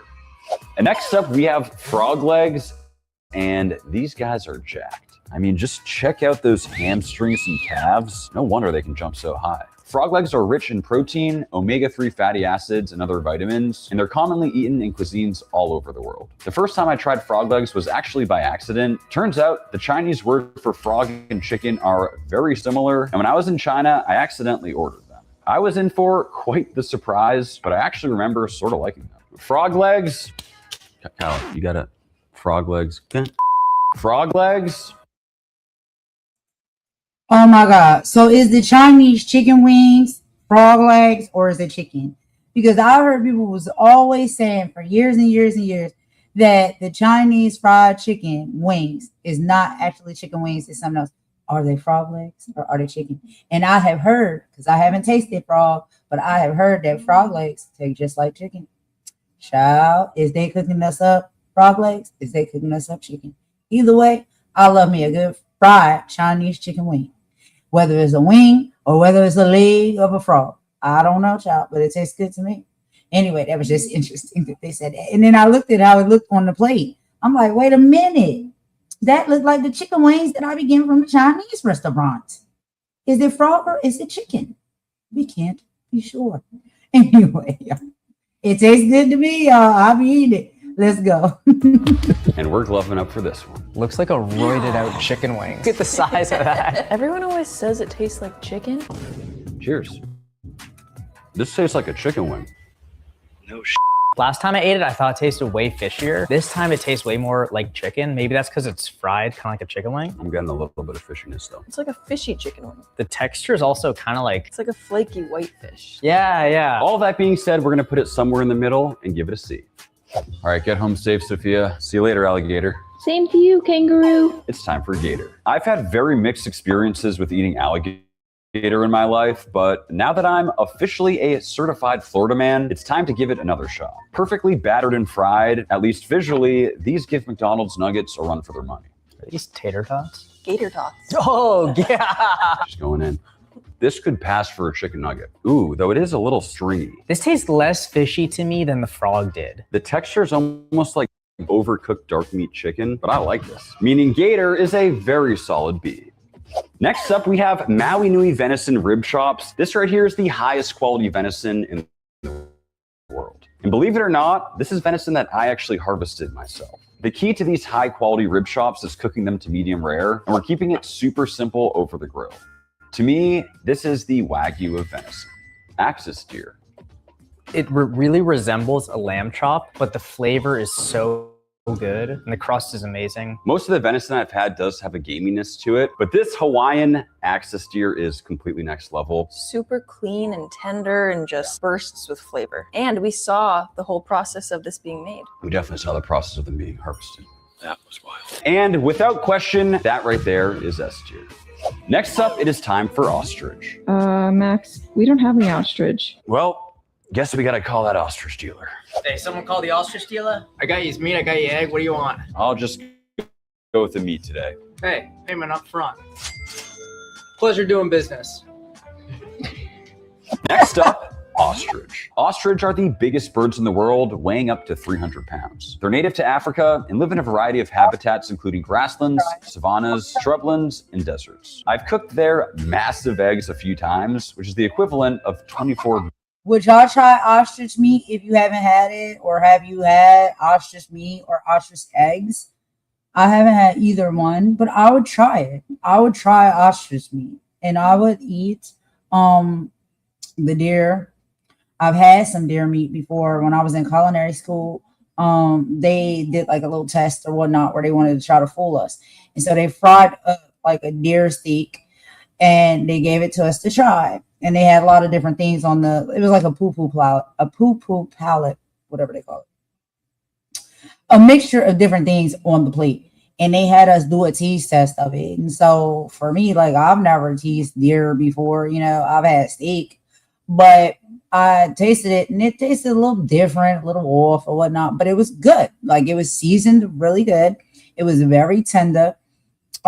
And next up, we have frog legs, and these guys are jacked. I mean, just check out those hamstrings and calves. No wonder they can jump so high. Frog legs are rich in protein, omega-3 fatty acids, and other vitamins, and they're commonly eaten in cuisines all over the world. The first time I tried frog legs was actually by accident. Turns out the Chinese word for frog and chicken are very similar, and when I was in China, I accidentally ordered them. I was in for quite the surprise, but I actually remember sort of liking them. Frog legs, Kyle, you got it. Frog legs. Frog legs. Oh my God. So is the Chinese chicken wings frog legs or is it chicken? Because I heard people was always saying for years and years and years that the Chinese fried chicken wings is not actually chicken wings, it's something else. Are they frog legs or are they chicken? And I have heard, because I haven't tasted frog, but I have heard that frog legs taste just like chicken. Child, is they cooking us up frog legs? Is they cooking us up chicken? Either way, I love me a good fried Chinese chicken wing. Whether it's a wing or whether it's a leg of a frog. I don't know, child, but it tastes good to me. Anyway, that was just interesting that they said that. And then I looked at how it looked on the plate. I'm like, wait a minute. That looked like the chicken wings that I be getting from the Chinese restaurant. Is it frog or is it chicken? We can't be sure. Anyway, it tastes good to me, y'all. I'll be eating it. Let's go. And we're gloving up for this one. Looks like a roided out chicken wing. Look at the size of that. Everyone always says it tastes like chicken. Cheers. This tastes like a chicken wing. No shit. Last time I ate it, I thought it tasted way fishier. This time it tastes way more like chicken. Maybe that's because it's fried, kind of like a chicken wing. I'm getting a little bit of fishiness though. It's like a fishy chicken wing. The texture is also kind of like... It's like a flaky white fish. Yeah. All that being said, we're gonna put it somewhere in the middle and give it a C. All right, get home safe, Sophia. See you later, alligator. Same to you, kangaroo. It's time for gator. I've had very mixed experiences with eating alligator in my life, but now that I'm officially a certified Florida man, it's time to give it another shot. Perfectly battered and fried, at least visually, these give McDonald's nuggets a run for their money. Are these tater tots? Gator tots. Oh, yeah. Just going in. This could pass for a chicken nugget. Ooh, though it is a little stringy. This tastes less fishy to me than the frog did. The texture is almost like overcooked dark meat chicken, but I like this. Meaning gator is a very solid B. Next up, we have Maui Nui venison rib chops. This right here is the highest quality venison in the world. And believe it or not, this is venison that I actually harvested myself. The key to these high quality rib chops is cooking them to medium rare, and we're keeping it super simple over the grill. To me, this is the Wagyu of venison. Axis deer. It really resembles a lamb chop, but the flavor is so good, and the crust is amazing. Most of the venison I've had does have a gaminess to it, but this Hawaiian axis steer is completely next level. Super clean and tender and just bursts with flavor. And we saw the whole process of this being made. We definitely saw the process of them being harvested. That was wild. And without question, that right there is S tier. Next up, it is time for ostrich. Max, we don't have any ostrich. Well, guess we gotta call that ostrich dealer. Hey, someone call the ostrich dealer? I got you meat, I got you egg. What do you want? I'll just go with the meat today. Hey, payment up front. Pleasure doing business. Next up, ostrich. Ostrich are the biggest birds in the world, weighing up to 300 pounds. They're native to Africa and live in a variety of habitats, including grasslands, savannas, shrublands, and deserts. I've cooked their massive eggs a few times, which is the equivalent of 24. Would y'all try ostrich meat if you haven't had it? Or have you had ostrich meat or ostrich eggs? I haven't had either one, but I would try it. I would try ostrich meat. And I would eat the deer. I've had some deer meat before when I was in culinary school. They did like a little test or whatnot where they wanted to try to fool us. And so they fried up like a deer steak and they gave it to us to try. And they had a lot of different things on it was like a poo-poo palette, whatever they call it. A mixture of different things on the plate. And they had us do a tease test of it. And so for me, like I've never teased deer before, I've had steak, but I tasted it and it tasted a little different, a little off or whatnot, but it was good. Like it was seasoned really good. It was very tender.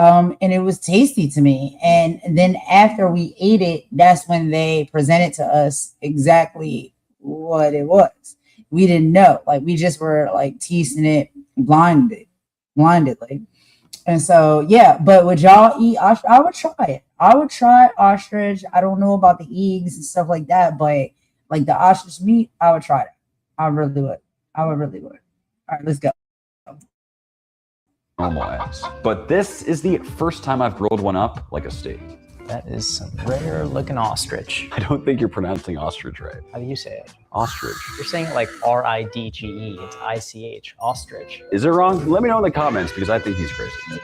And it was tasty to me. And then after we ate it, that's when they presented to us exactly what it was. We didn't know. Like we just were like tasting it blindedly. And so, yeah, but would y'all eat ostrich? I would try it. I would try ostrich. I don't know about the eggs and stuff like that, but like the ostrich meat, I would try it. I really would. All right, let's go. Normal eggs. But this is the first time I've grilled one up like a steak. That is some rare looking ostrich. I don't think you're pronouncing ostrich right. How do you say it? Ostrich. You're saying it like R-I-D-G-E. It's I-C-H. Ostrich. Is it wrong? Let me know in the comments because I think he's crazy.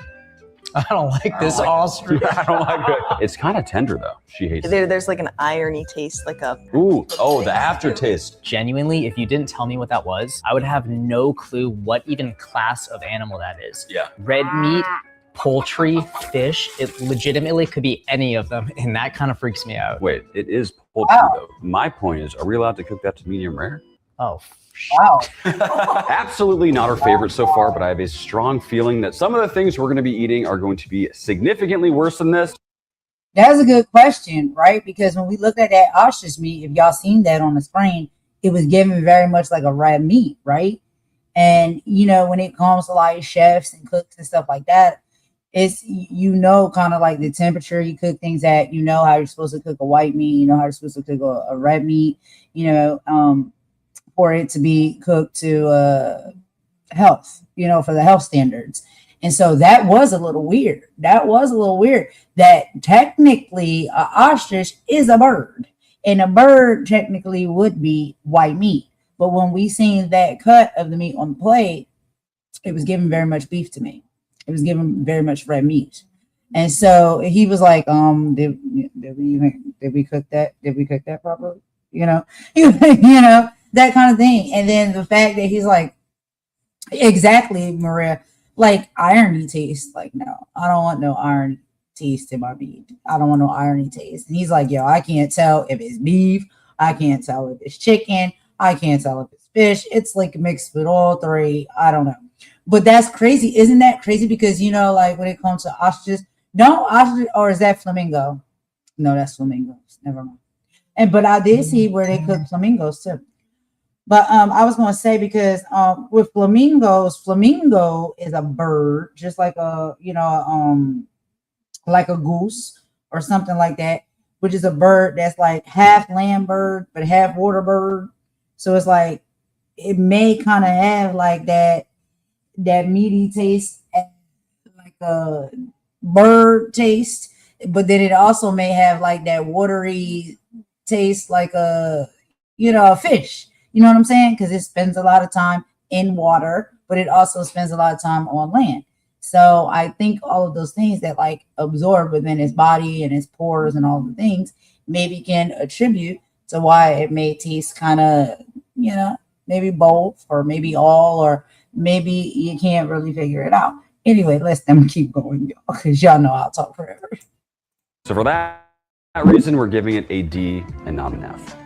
I don't like this ostrich. I don't like it. It's kind of tender though. She hates it. There's like an irony taste, like a... Ooh, oh, the aftertaste. Genuinely, if you didn't tell me what that was, I would have no clue what even class of animal that is. Yeah. Red meat, poultry, fish, it legitimately could be any of them, and that kind of freaks me out. Wait, it is poultry though. My point is, are we allowed to cook that to medium rare? Oh, wow. Absolutely not our favorite so far, but I have a strong feeling that some of the things we're going to be eating are going to be significantly worse than this. That's a good question, right? Because when we looked at that ostrich meat, if y'all seen that on the screen, it was given very much like a red meat, right? And, when it comes to like chefs and cooks and stuff like that, it's, kind of like the temperature you cook things at, how you're supposed to cook a white meat, how you're supposed to cook a red meat, for it to be cooked to health, for the health standards. And so that was a little weird. That technically an ostrich is a bird. And a bird technically would be white meat. But when we seen that cut of the meat on the plate, it was given very much beef to me. It was given very much red meat. And so he was like, did we cook that? Did we cook that properly? That kind of thing. And then the fact that he's like, exactly, Maria, like irony taste. Like, no, I don't want no irony taste in my meat. I don't want no irony taste. And he's like, yo, I can't tell if it's beef. I can't tell if it's chicken. I can't tell if it's fish. It's like mixed with all three. I don't know. But that's crazy. Isn't that crazy? Because, like when it comes to ostriches, or is that flamingo? No, that's flamingos. Never mind. But I did see where they cook flamingos too. But I was going to say, because with flamingos, flamingo is a bird, just like like a goose or something like that, which is a bird that's like half land bird, but half water bird. So it's like, it may kind of have like that meaty taste, like a bird taste, but then it also may have like that watery taste, like a fish. You know what I'm saying? Because it spends a lot of time in water, but but it also spends a lot of time on land. So I think all of those things that like absorb within its body and its pores and all the things maybe can attribute to why it may taste kind of, you know, maybe both or maybe all, or maybe you can't really figure it out. Anyway, let's them keep going, y'all, because y'all know I'll talk forever. So for that reason, we're giving it a D and not an F.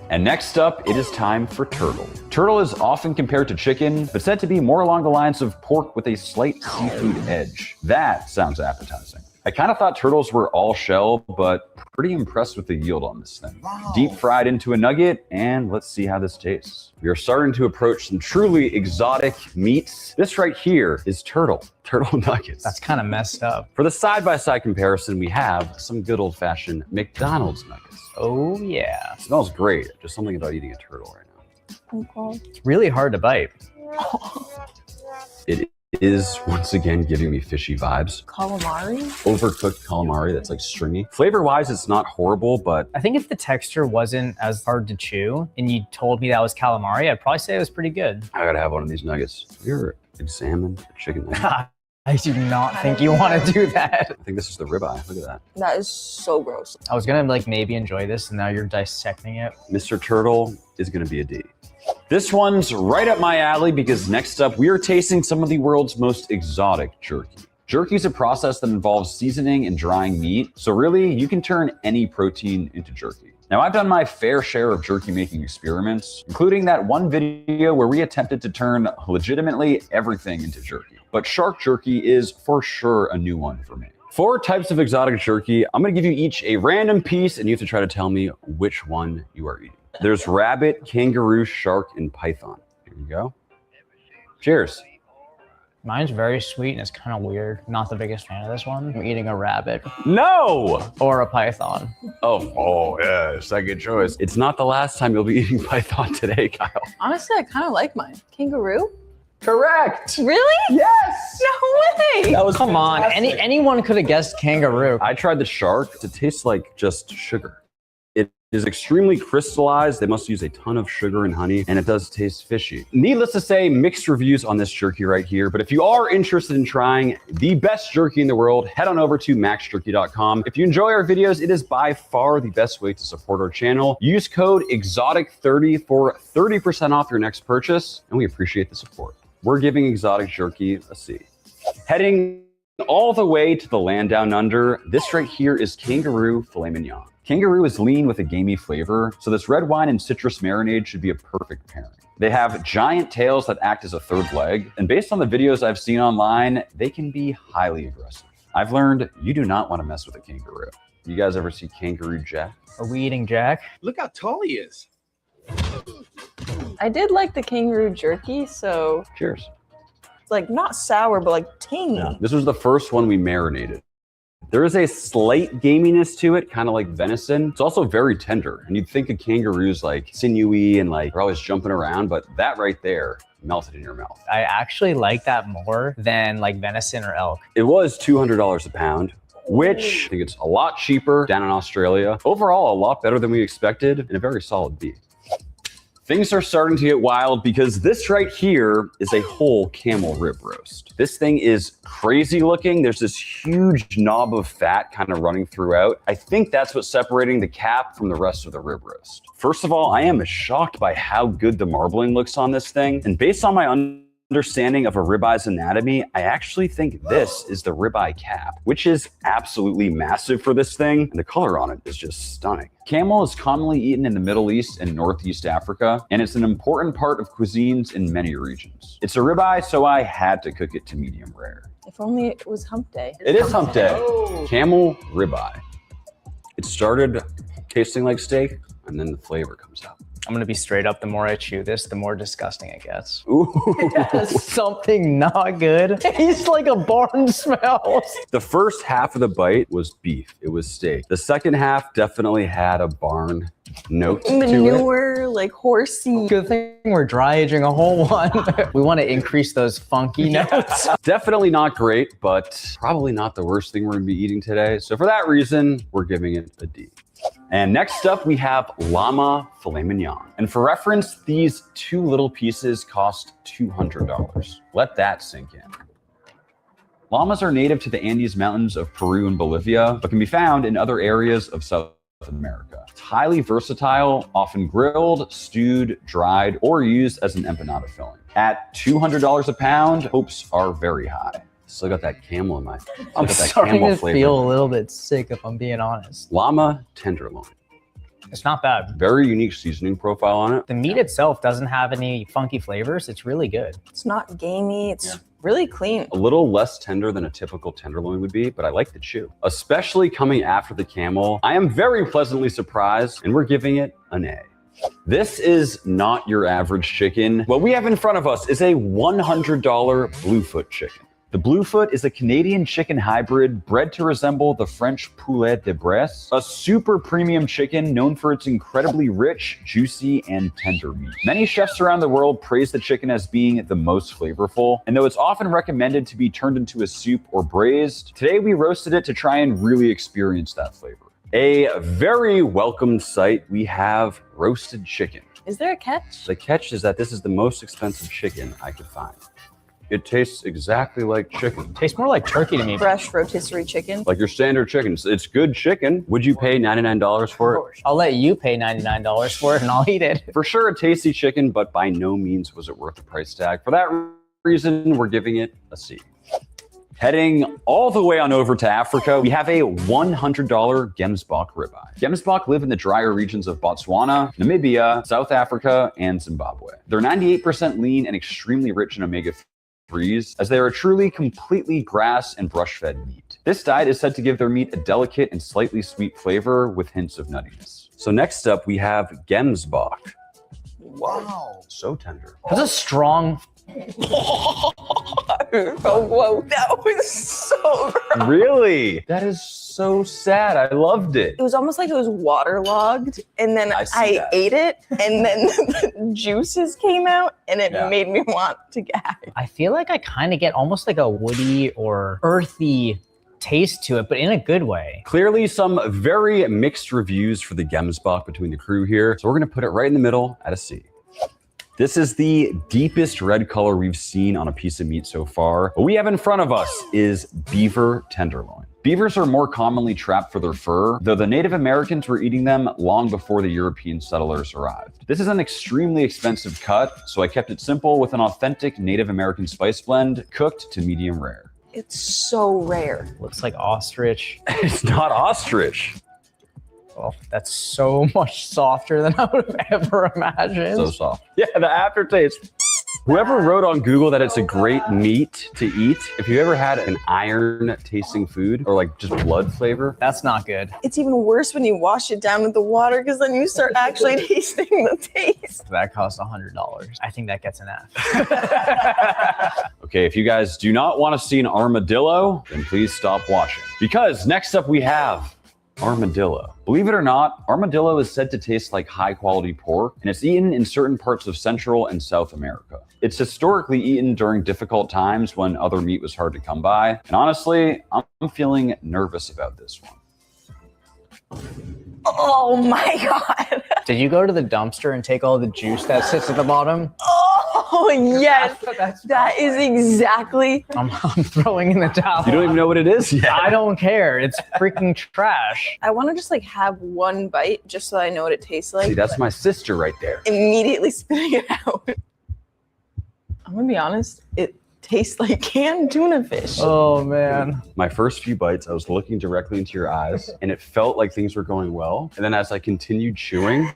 And next up, it is time for turtle. Turtle is often compared to chicken, but said to be more along the lines of pork with a slight seafood edge. That sounds appetizing. I kind of thought turtles were all shell, but pretty impressed with the yield on this thing. Wow. Deep fried into a nugget, and let's see how this tastes. We are starting to approach some truly exotic meats. This right here is turtle nuggets. That's kind of messed up. For the side-by-side comparison, we have some good old-fashioned McDonald's nuggets. Oh yeah. It smells great. Just something about eating a turtle right now. It's really hard to bite. It is once again giving me fishy vibes. Calamari? Overcooked calamari that's like stringy. Flavor-wise, it's not horrible, but I think if the texture wasn't as hard to chew and you told me that was calamari, I'd probably say it was pretty good. I gotta have one of these nuggets. Have you ever examined a chicken nugget? I do not think you want to do that. I think this is the ribeye. Look at that. That is so gross. I was gonna like maybe enjoy this, and now you're dissecting it. Mr. Turtle is gonna be a D. This one's right up my alley because next up we are tasting some of the world's most exotic jerky. Jerky is a process that involves seasoning and drying meat, so really you can turn any protein into jerky. Now I've done my fair share of jerky making experiments, including that one video where we attempted to turn legitimately everything into jerky. But shark jerky is for sure a new one for me. 4 types of exotic jerky. I'm gonna give you each a random piece and you have to try to tell me which one you are eating. There's rabbit, kangaroo, shark, and python. Here you go. Cheers. Mine's very sweet and it's kind of weird. Not the biggest fan of this one. I'm eating a rabbit. No! Or a python. Oh yeah, second choice. It's not the last time you'll be eating python today, Kyle. Honestly, I kind of like mine. Kangaroo? Correct. Really? Yes. No way. That was Come fantastic. on, anyone could have guessed kangaroo. I tried the shark. It tastes like just sugar. It is extremely crystallized. They must use a ton of sugar and honey, and it does taste fishy. Needless to say, mixed reviews on this jerky right here. But if you are interested in trying the best jerky in the world, head on over to maxjerky.com. If you enjoy our videos, it is by far the best way to support our channel. Use code EXOTIC30 for 30% off your next purchase, and we appreciate the support. We're giving exotic jerky a C. Heading all the way to the land down under, this right here is kangaroo filet mignon. Kangaroo is lean with a gamey flavor, so this red wine and citrus marinade should be a perfect pairing. They have giant tails that act as a third leg, and based on the videos I've seen online, they can be highly aggressive. I've learned you do not want to mess with a kangaroo. You guys ever see Kangaroo Jack? Are we eating Jack? Look how tall he is. I did like the kangaroo jerky, so Cheers. like not sour, but like tangy. Yeah. This was the first one we marinated. There is a slight gaminess to it, kind of like venison. It's also very tender. And you'd think a kangaroo's like sinewy and like they're always jumping around, but that right there melted in your mouth. I actually like that more than like venison or elk. It was $200 a pound, which I think it's a lot cheaper down in Australia. Overall, a lot better than we expected and a very solid beef. Things are starting to get wild because this right here is a whole camel rib roast. This thing is crazy looking. There's this huge knob of fat kind of running throughout. I think that's what's separating the cap from the rest of the rib roast. First of all, I am shocked by how good the marbling looks on this thing. And based on my understanding of a ribeye's anatomy, I actually think this is the ribeye cap, which is absolutely massive for this thing. And the color on it is just stunning. Camel is commonly eaten in the Middle East and Northeast Africa, and it's an important part of cuisines in many regions. It's a ribeye, so I had to cook it to medium rare. If only it was hump day. It is hump day. Camel ribeye. It started tasting like steak, and then the flavor comes out. I'm gonna be straight up, the more I chew this, the more disgusting it gets. Ooh. It has something not good. It tastes like a barn smells. The first half of the bite was beef. It was steak. The second half definitely had a barn note to it. Manure, like horsey. Good thing we're dry aging a whole one. We want to increase those funky notes. Definitely not great, but probably not the worst thing we're gonna be eating today. So for that reason, we're giving it a D. And next up, we have llama filet mignon. And for reference, these 2 little pieces cost $200. Let that sink in. Llamas are native to the Andes Mountains of Peru and Bolivia, but can be found in other areas of South America. It's highly versatile, often grilled, stewed, dried, or used as an empanada filling. At $200 a pound, hopes are very high. Still got that camel in my. I'm starting to feel a little bit sick if I'm being honest. Llama tenderloin. It's not bad. Very unique seasoning profile on it. The meat itself doesn't have any funky flavors. It's really good. It's not gamey. It's really clean. A little less tender than a typical tenderloin would be, but I like the chew. Especially coming after the camel, I am very pleasantly surprised, and we're giving it an A. This is not your average chicken. What we have in front of us is a $100 Bluefoot chicken. The Bluefoot is a Canadian chicken hybrid bred to resemble the French poulet de Bresse, a super premium chicken known for its incredibly rich, juicy, and tender meat. Many chefs around the world praise the chicken as being the most flavorful, and though it's often recommended to be turned into a soup or braised, today we roasted it to try and really experience that flavor. A very welcomed sight, we have roasted chicken. Is there a catch? The catch is that this is the most expensive chicken I could find. It tastes exactly like chicken. Tastes more like turkey to me. Fresh rotisserie chicken. Like your standard chicken. It's good chicken. Would you pay $99 for it? I'll let you pay $99 for it and I'll eat it. For sure a tasty chicken, but by no means was it worth the price tag. For that reason, we're giving it a C. Heading all the way on over to Africa, we have a $100 Gemsbok ribeye. Gemsbok live in the drier regions of Botswana, Namibia, South Africa, and Zimbabwe. They're 98% lean and extremely rich in omega-3s, as they are a truly completely grass and brush-fed meat. This diet is said to give their meat a delicate and slightly sweet flavor with hints of nuttiness. So next up, we have Gemsbok. Wow. So tender. That's a strong... Whoa, that was so gross. Really? That is so sad. I loved it. It was almost like it was waterlogged, and then I ate it, and then the juices came out, and it made me want to gag. I feel like I kind of get almost like a woody or earthy taste to it, but in a good way. Clearly some very mixed reviews for the Gemsbok between the crew here, so we're gonna put it right in the middle at a C. This is the deepest red color we've seen on a piece of meat so far. What we have in front of us is beaver tenderloin. Beavers are more commonly trapped for their fur, though the Native Americans were eating them long before the European settlers arrived. This is an extremely expensive cut, so I kept it simple with an authentic Native American spice blend, cooked to medium rare. It's so rare. Looks like ostrich. It's not ostrich. Oh, that's so much softer than I would have ever imagined. So soft. Yeah, the aftertaste. Whoever wrote on Google that it's a great meat to eat, if you ever had an iron tasting food or like just blood flavor, that's not good. It's even worse when you wash it down with the water because then you start actually tasting the taste. That cost $100. I think that gets an F. Okay, if you guys do not want to see an armadillo, then please stop watching. Because next up we have armadillo. Believe it or not, armadillo is said to taste like high quality pork, and it's eaten in certain parts of Central and South America. It's historically eaten during difficult times when other meat was hard to come by. And honestly, I'm feeling nervous about this one. Oh my God. Did you go to the dumpster and take all the juice that sits at the bottom? Oh yes, that is exactly. I'm throwing in the towel. You don't even know what it is yet. I don't care. It's freaking trash. I want to just like have one bite just so I know what it tastes like. See, that's my sister right there. Immediately spitting it out. I'm gonna be honest, it tastes like canned tuna fish. Oh man. My first few bites, I was looking directly into your eyes and it felt like things were going well. And then as I continued chewing,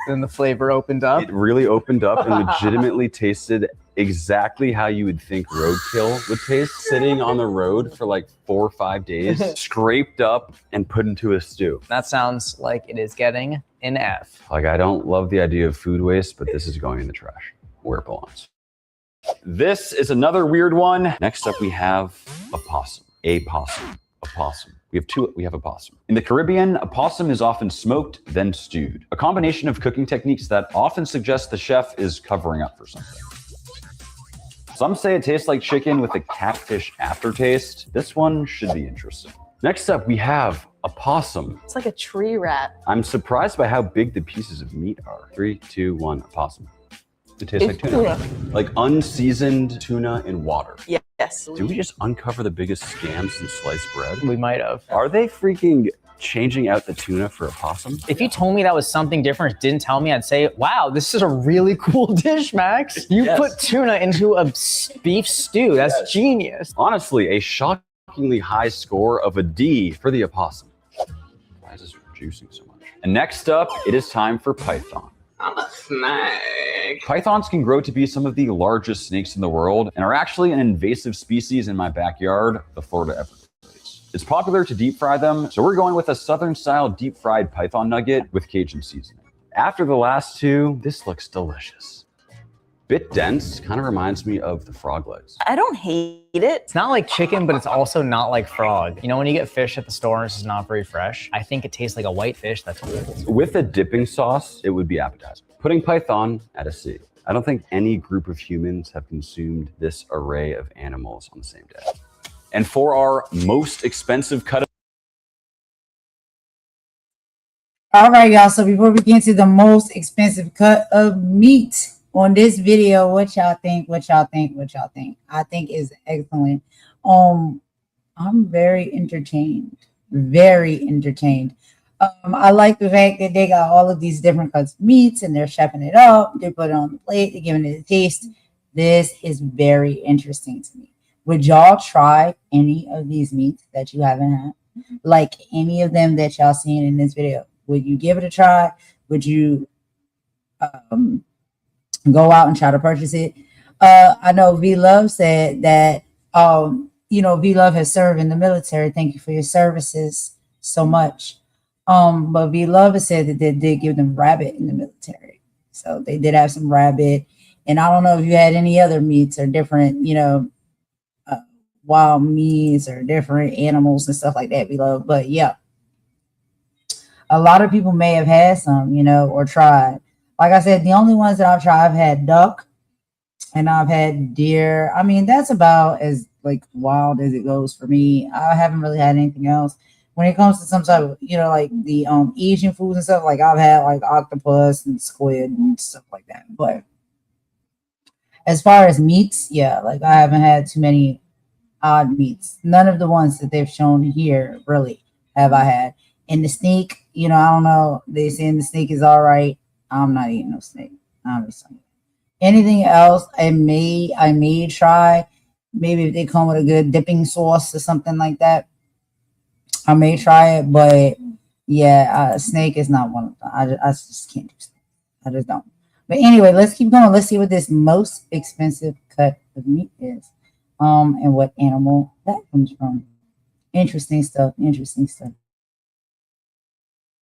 then the flavor opened up. It really opened up and legitimately tasted exactly how you would think roadkill would taste, sitting on the road for like 4 or 5 days, scraped up and put into a stew. That sounds like it is getting an F. Like, I don't love the idea of food waste, but this is going in the trash where it belongs. This is another weird one. Next up, we have a possum. A possum. opossum. We have opossum. In the Caribbean, opossum is often smoked, then stewed. A combination of cooking techniques that often suggest the chef is covering up for something. Some say it tastes like chicken with a catfish aftertaste. This one should be interesting. Next up, we have opossum. It's like a tree rat. I'm surprised by how big the pieces of meat are. 3, 2, 1, opossum. It tastes like tuna. Like unseasoned tuna in water. Yes. Did we just uncover the biggest scams in sliced bread? We might have. Are they freaking changing out the tuna for opossum? If you told me that was something different, didn't tell me, I'd say, wow, this is a really cool dish, Max. You put tuna into a beef stew. That's genius. Honestly, a shockingly high score of a D for the opossum. Why is this juicing so much? And next up, it is time for python. I'm a snake. Pythons can grow to be some of the largest snakes in the world and are actually an invasive species in my backyard, the Florida Everglades. It's popular to deep fry them, so we're going with a Southern-style deep-fried python nugget with Cajun seasoning. After the last two, this looks delicious. Bit dense, kind of reminds me of the frog legs. I don't hate it. It's not like chicken, but it's also not like frog. You know, when you get fish at the store and it's just not very fresh, I think it tastes like a white fish that's good. With a dipping sauce, it would be appetizing. Putting python at a C. I don't think any group of humans have consumed this array of animals on the same day. And for our most expensive cut of... All right, y'all. So before we get into the most expensive cut of meat on this video, what y'all think? What y'all think? What y'all think? I think is excellent. I'm very entertained. Very entertained. I like the fact that they got all of these different cuts of meats and they're chefing it up. They put it on the plate. They're giving it a taste. This is very interesting to me. Would y'all try any of these meats that you haven't had? Like any of them that y'all seen in this video? Would you give it a try? Would you go out and try to purchase it? I know V Love said that, you know, V Love has served in the military. Thank you for your services so much. But V Love has said that they did give them rabbit in the military. So they did have some rabbit. And I don't know if you had any other meats or different, you know, wild meats or different animals and stuff like that, V Love. But yeah, a lot of people may have had some, you know, or tried. Like I said, the only ones that I've tried, I've had duck and I've had deer. I mean, that's about as like wild as it goes for me. I haven't really had anything else. When it comes to some type of, you know, like the Asian foods and stuff, like I've had like octopus and squid and stuff like that. But as far as meats, yeah, like I haven't had too many odd meats. None of the ones that they've shown here really have I had. And the snake, you know, I don't know. They saying the snake is all right. I'm not eating no snake. Obviously. Anything else I may try. Maybe if they come with a good dipping sauce or something like that, I may try it. But yeah, snake is not one of them. I just can't do snake. I just don't. But anyway, let's keep going. Let's see what this most expensive cut of meat is. And what animal that comes from. Interesting stuff. Interesting stuff.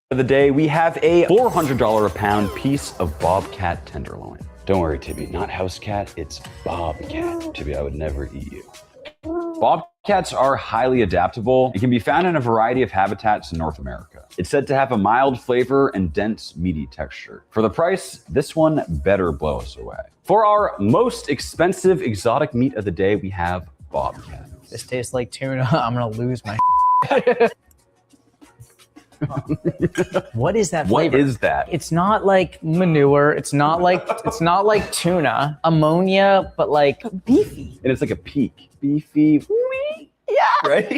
For the day, we have a $400 a pound piece of bobcat tenderloin. Don't worry, Tibby, not house cat, it's bobcat. Tibby, I would never eat you. Bobcats are highly adaptable and can be found in a variety of habitats in North America. It's said to have a mild flavor and dense, meaty texture. For the price, this one better blow us away. For our most expensive exotic meat of the day, we have bobcat. This tastes like tuna. I'm gonna lose my What is that flavor? What is that? It's not like manure. It's not like tuna. Ammonia, but like beefy. And it's like a peak. Beefy. Yeah. Right?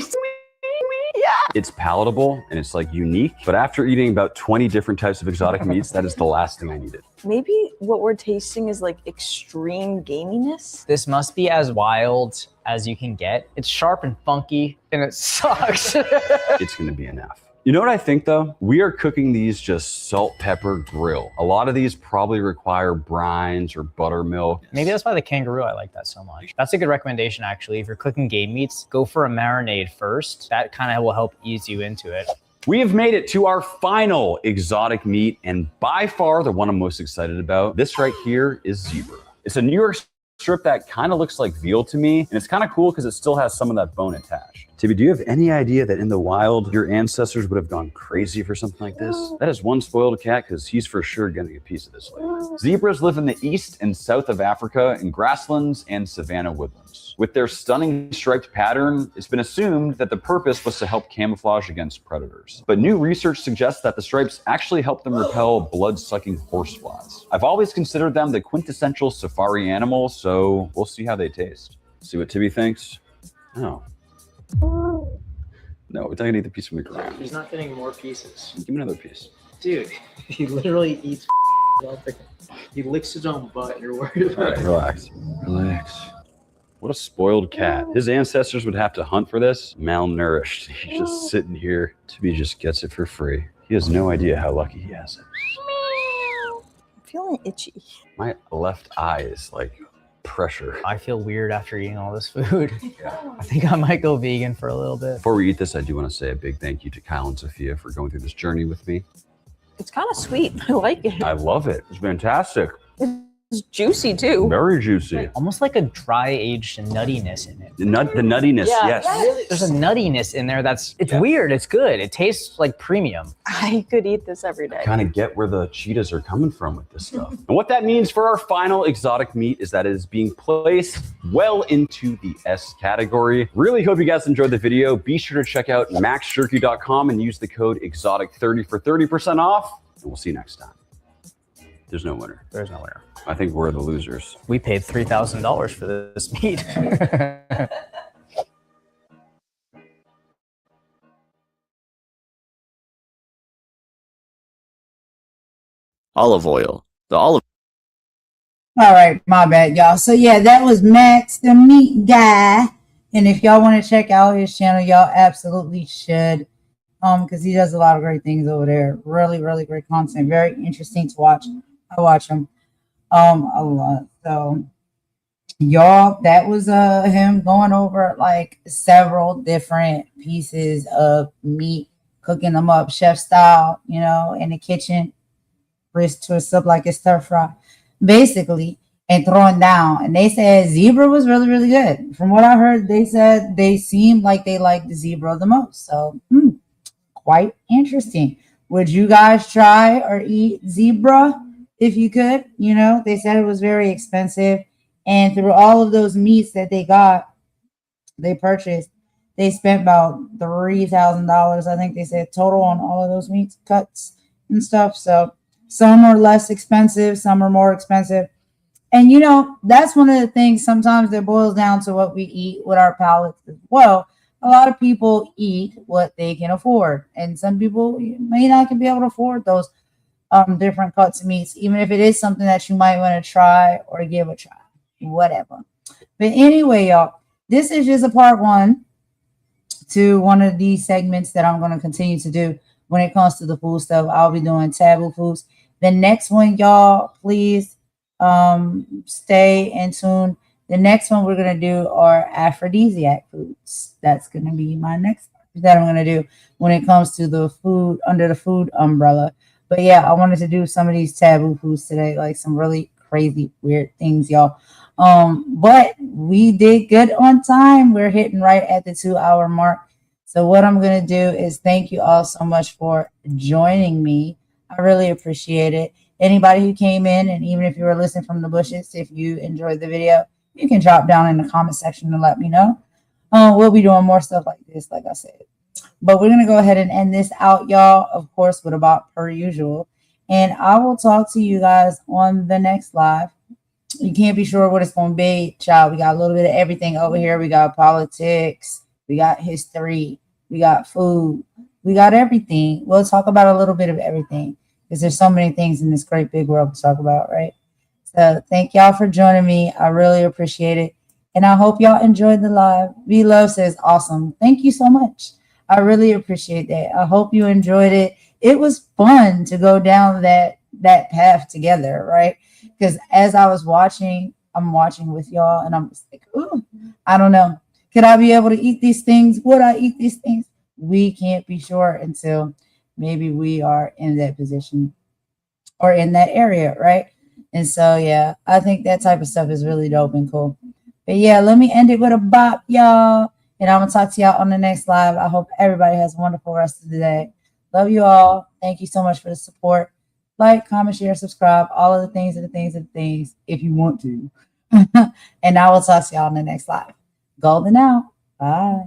Yeah. It's palatable and it's like unique, but after eating about 20 different types of exotic meats, that is the last thing I needed. Maybe what we're tasting is like extreme gaminess. This must be as wild as you can get. It's sharp and funky and it sucks. It's gonna be enough. You know what I think though? We are cooking these just salt, pepper, grill. A lot of these probably require brines or buttermilk. Maybe that's why the kangaroo, I like that so much. That's a good recommendation actually. If you're cooking game meats, go for a marinade first. That kind of will help ease you into it. We have made it to our final exotic meat and by far the one I'm most excited about. This right here is zebra. It's a New York strip that kind of looks like veal to me, and it's kind of cool because it still has some of that bone attached. Tibby, do you have any idea that in the wild, your ancestors would have gone crazy for something like this? That is one spoiled cat because he's for sure getting a piece of this later. Zebras live in the east and south of Africa in grasslands and savanna woodlands. With their stunning striped pattern, it's been assumed that the purpose was to help camouflage against predators. But new research suggests that the stripes actually help them repel blood-sucking horseflies. I've always considered them the quintessential safari animal, so we'll see how they taste. See what Tibby thinks? Oh. No, we're not gonna eat the piece from the ground. He's not getting more pieces. Give me another piece. Dude, he literally eats he licks his own butt and you're worried about it. Relax. Relax. What a spoiled cat. His ancestors would have to hunt for this. Malnourished. He's just sitting here. Tibby just gets it for free. He has no idea how lucky he has it. I'm feeling itchy. My left eye is like pressure. I feel weird after eating all this food. I think I might go vegan for a little bit. Before we eat this, I do want to say a big thank you to Kyle and Sophia for going through this journey with me. It's kind of sweet. I like it. I love it. It's fantastic. It's juicy too. Very juicy. Almost like a dry aged nuttiness in it. The nuttiness, Yeah. yes. Really, there's a nuttiness in there it's weird. It's good. It tastes like premium. I could eat this every day. Kind of get where the cheetahs are coming from with this stuff. And what that means for our final exotic meat is that it is being placed well into the S category. Really hope you guys enjoyed the video. Be sure to check out maxjerky.com and use the code exotic30 for 30% off. And we'll see you next time. There's no winner. There's no winner. I think we're the losers. We paid $3,000 for this meat. Olive oil. The olive. All right, my bad, y'all. So yeah, that was Max, the meat guy. And if y'all want to check out his channel, y'all absolutely should. Because he does a lot of great things over there. Really, really great content. Very interesting to watch. I watch him a lot. So y'all, that was him going over like several different pieces of meat, cooking them up chef style, you know, in the kitchen, wrist twist up like it's stir fry, basically, and throwing down. And they said zebra was really, really good. From what I heard, they said they seemed like they liked the zebra the most. So quite interesting. Would you guys try or eat zebra if you could? You know, they said it was very expensive. And through all of those meats that they purchased, they spent about $3,000, I think they said, total on all of those meats, cuts and stuff. So some are less expensive, some are more expensive. And, you know, that's one of the things sometimes that boils down to what we eat with our palates as well. A lot of people eat what they can afford, and some people may not be able to afford those different cuts of meats, even if it is something that you might want to try or give a try, whatever. But anyway, y'all, this is just a part one to one of these segments that I'm going to continue to do when it comes to the food stuff. I'll be doing taboo foods. The next one, y'all, please stay in tune. The next one we're going to do are aphrodisiac foods. That's going to be my next that I'm going to do when it comes to the food, under the food umbrella. But yeah, I wanted to do some of these taboo foods today, like some really crazy, weird things, y'all. But we did good on time. We're hitting right at the 2-hour mark. So what I'm going to do is thank you all so much for joining me. I really appreciate it. Anybody who came in, and even if you were listening from the bushes, if you enjoyed the video, you can drop down in the comment section and let me know. We'll be doing more stuff like this, like I said. But we're going to go ahead and end this out, y'all, of course, with about per usual. And I will talk to you guys on the next live. You can't be sure what it's going to be, child. We got a little bit of everything over here. We got politics. We got history. We got food. We got everything. We'll talk about a little bit of everything because there's so many things in this great big world to talk about, right? So thank y'all for joining me. I really appreciate it. And I hope y'all enjoyed the live. V Love says, awesome. Thank you so much. I really appreciate that. I hope you enjoyed it. It was fun to go down that path together, right? Because as I was watching, I'm watching with y'all, and I'm just like, ooh, I don't know. Could I be able to eat these things? Would I eat these things? We can't be sure until maybe we are in that position or in that area, right? And so, yeah, I think that type of stuff is really dope and cool. But yeah, let me end it with a bop, y'all. And I'm going to talk to y'all on the next live. I hope everybody has a wonderful rest of the day. Love you all. Thank you so much for the support. Like, comment, share, subscribe, all of the things if you want to. And I will talk to y'all on the next live. Golden out. Bye.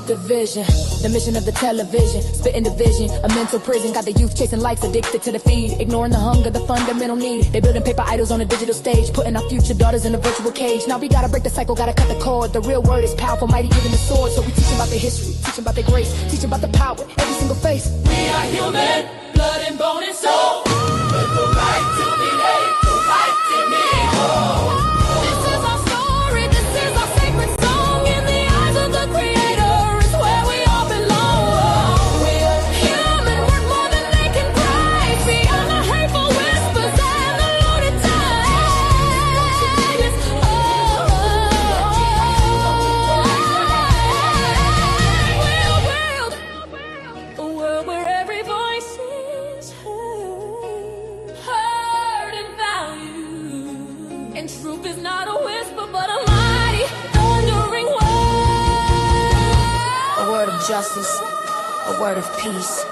The vision, the mission of the television, spitting division, a mental prison, got the youth chasing likes, addicted to the feed, ignoring the hunger, the fundamental need. They building paper idols on a digital stage, putting our future daughters in a virtual cage. Now we gotta break the cycle, gotta cut the cord. The real word is powerful, mighty even the sword. So we teach about their history, teach about their grace, teach about the power, every single face. We are human, blood and bone and soul, with the right to be late, the right to be whole. This is our story, this is our sacred song, in the eyes of the Creator. Justice, a word of peace,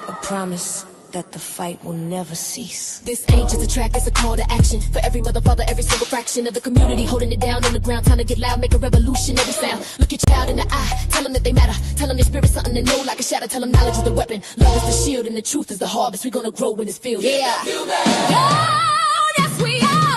a promise that the fight will never cease. This ain't just a track, it's a call to action for every mother, father, every single fraction of the community holding it down on the ground. Time to get loud, make a revolutionary sound. Look your child in the eye, tell them that they matter, tell them their spirit's something to know like a shadow. Tell them knowledge is the weapon, love is the shield, and the truth is the harvest. We're gonna grow in this field. Yeah. Oh, yes we are.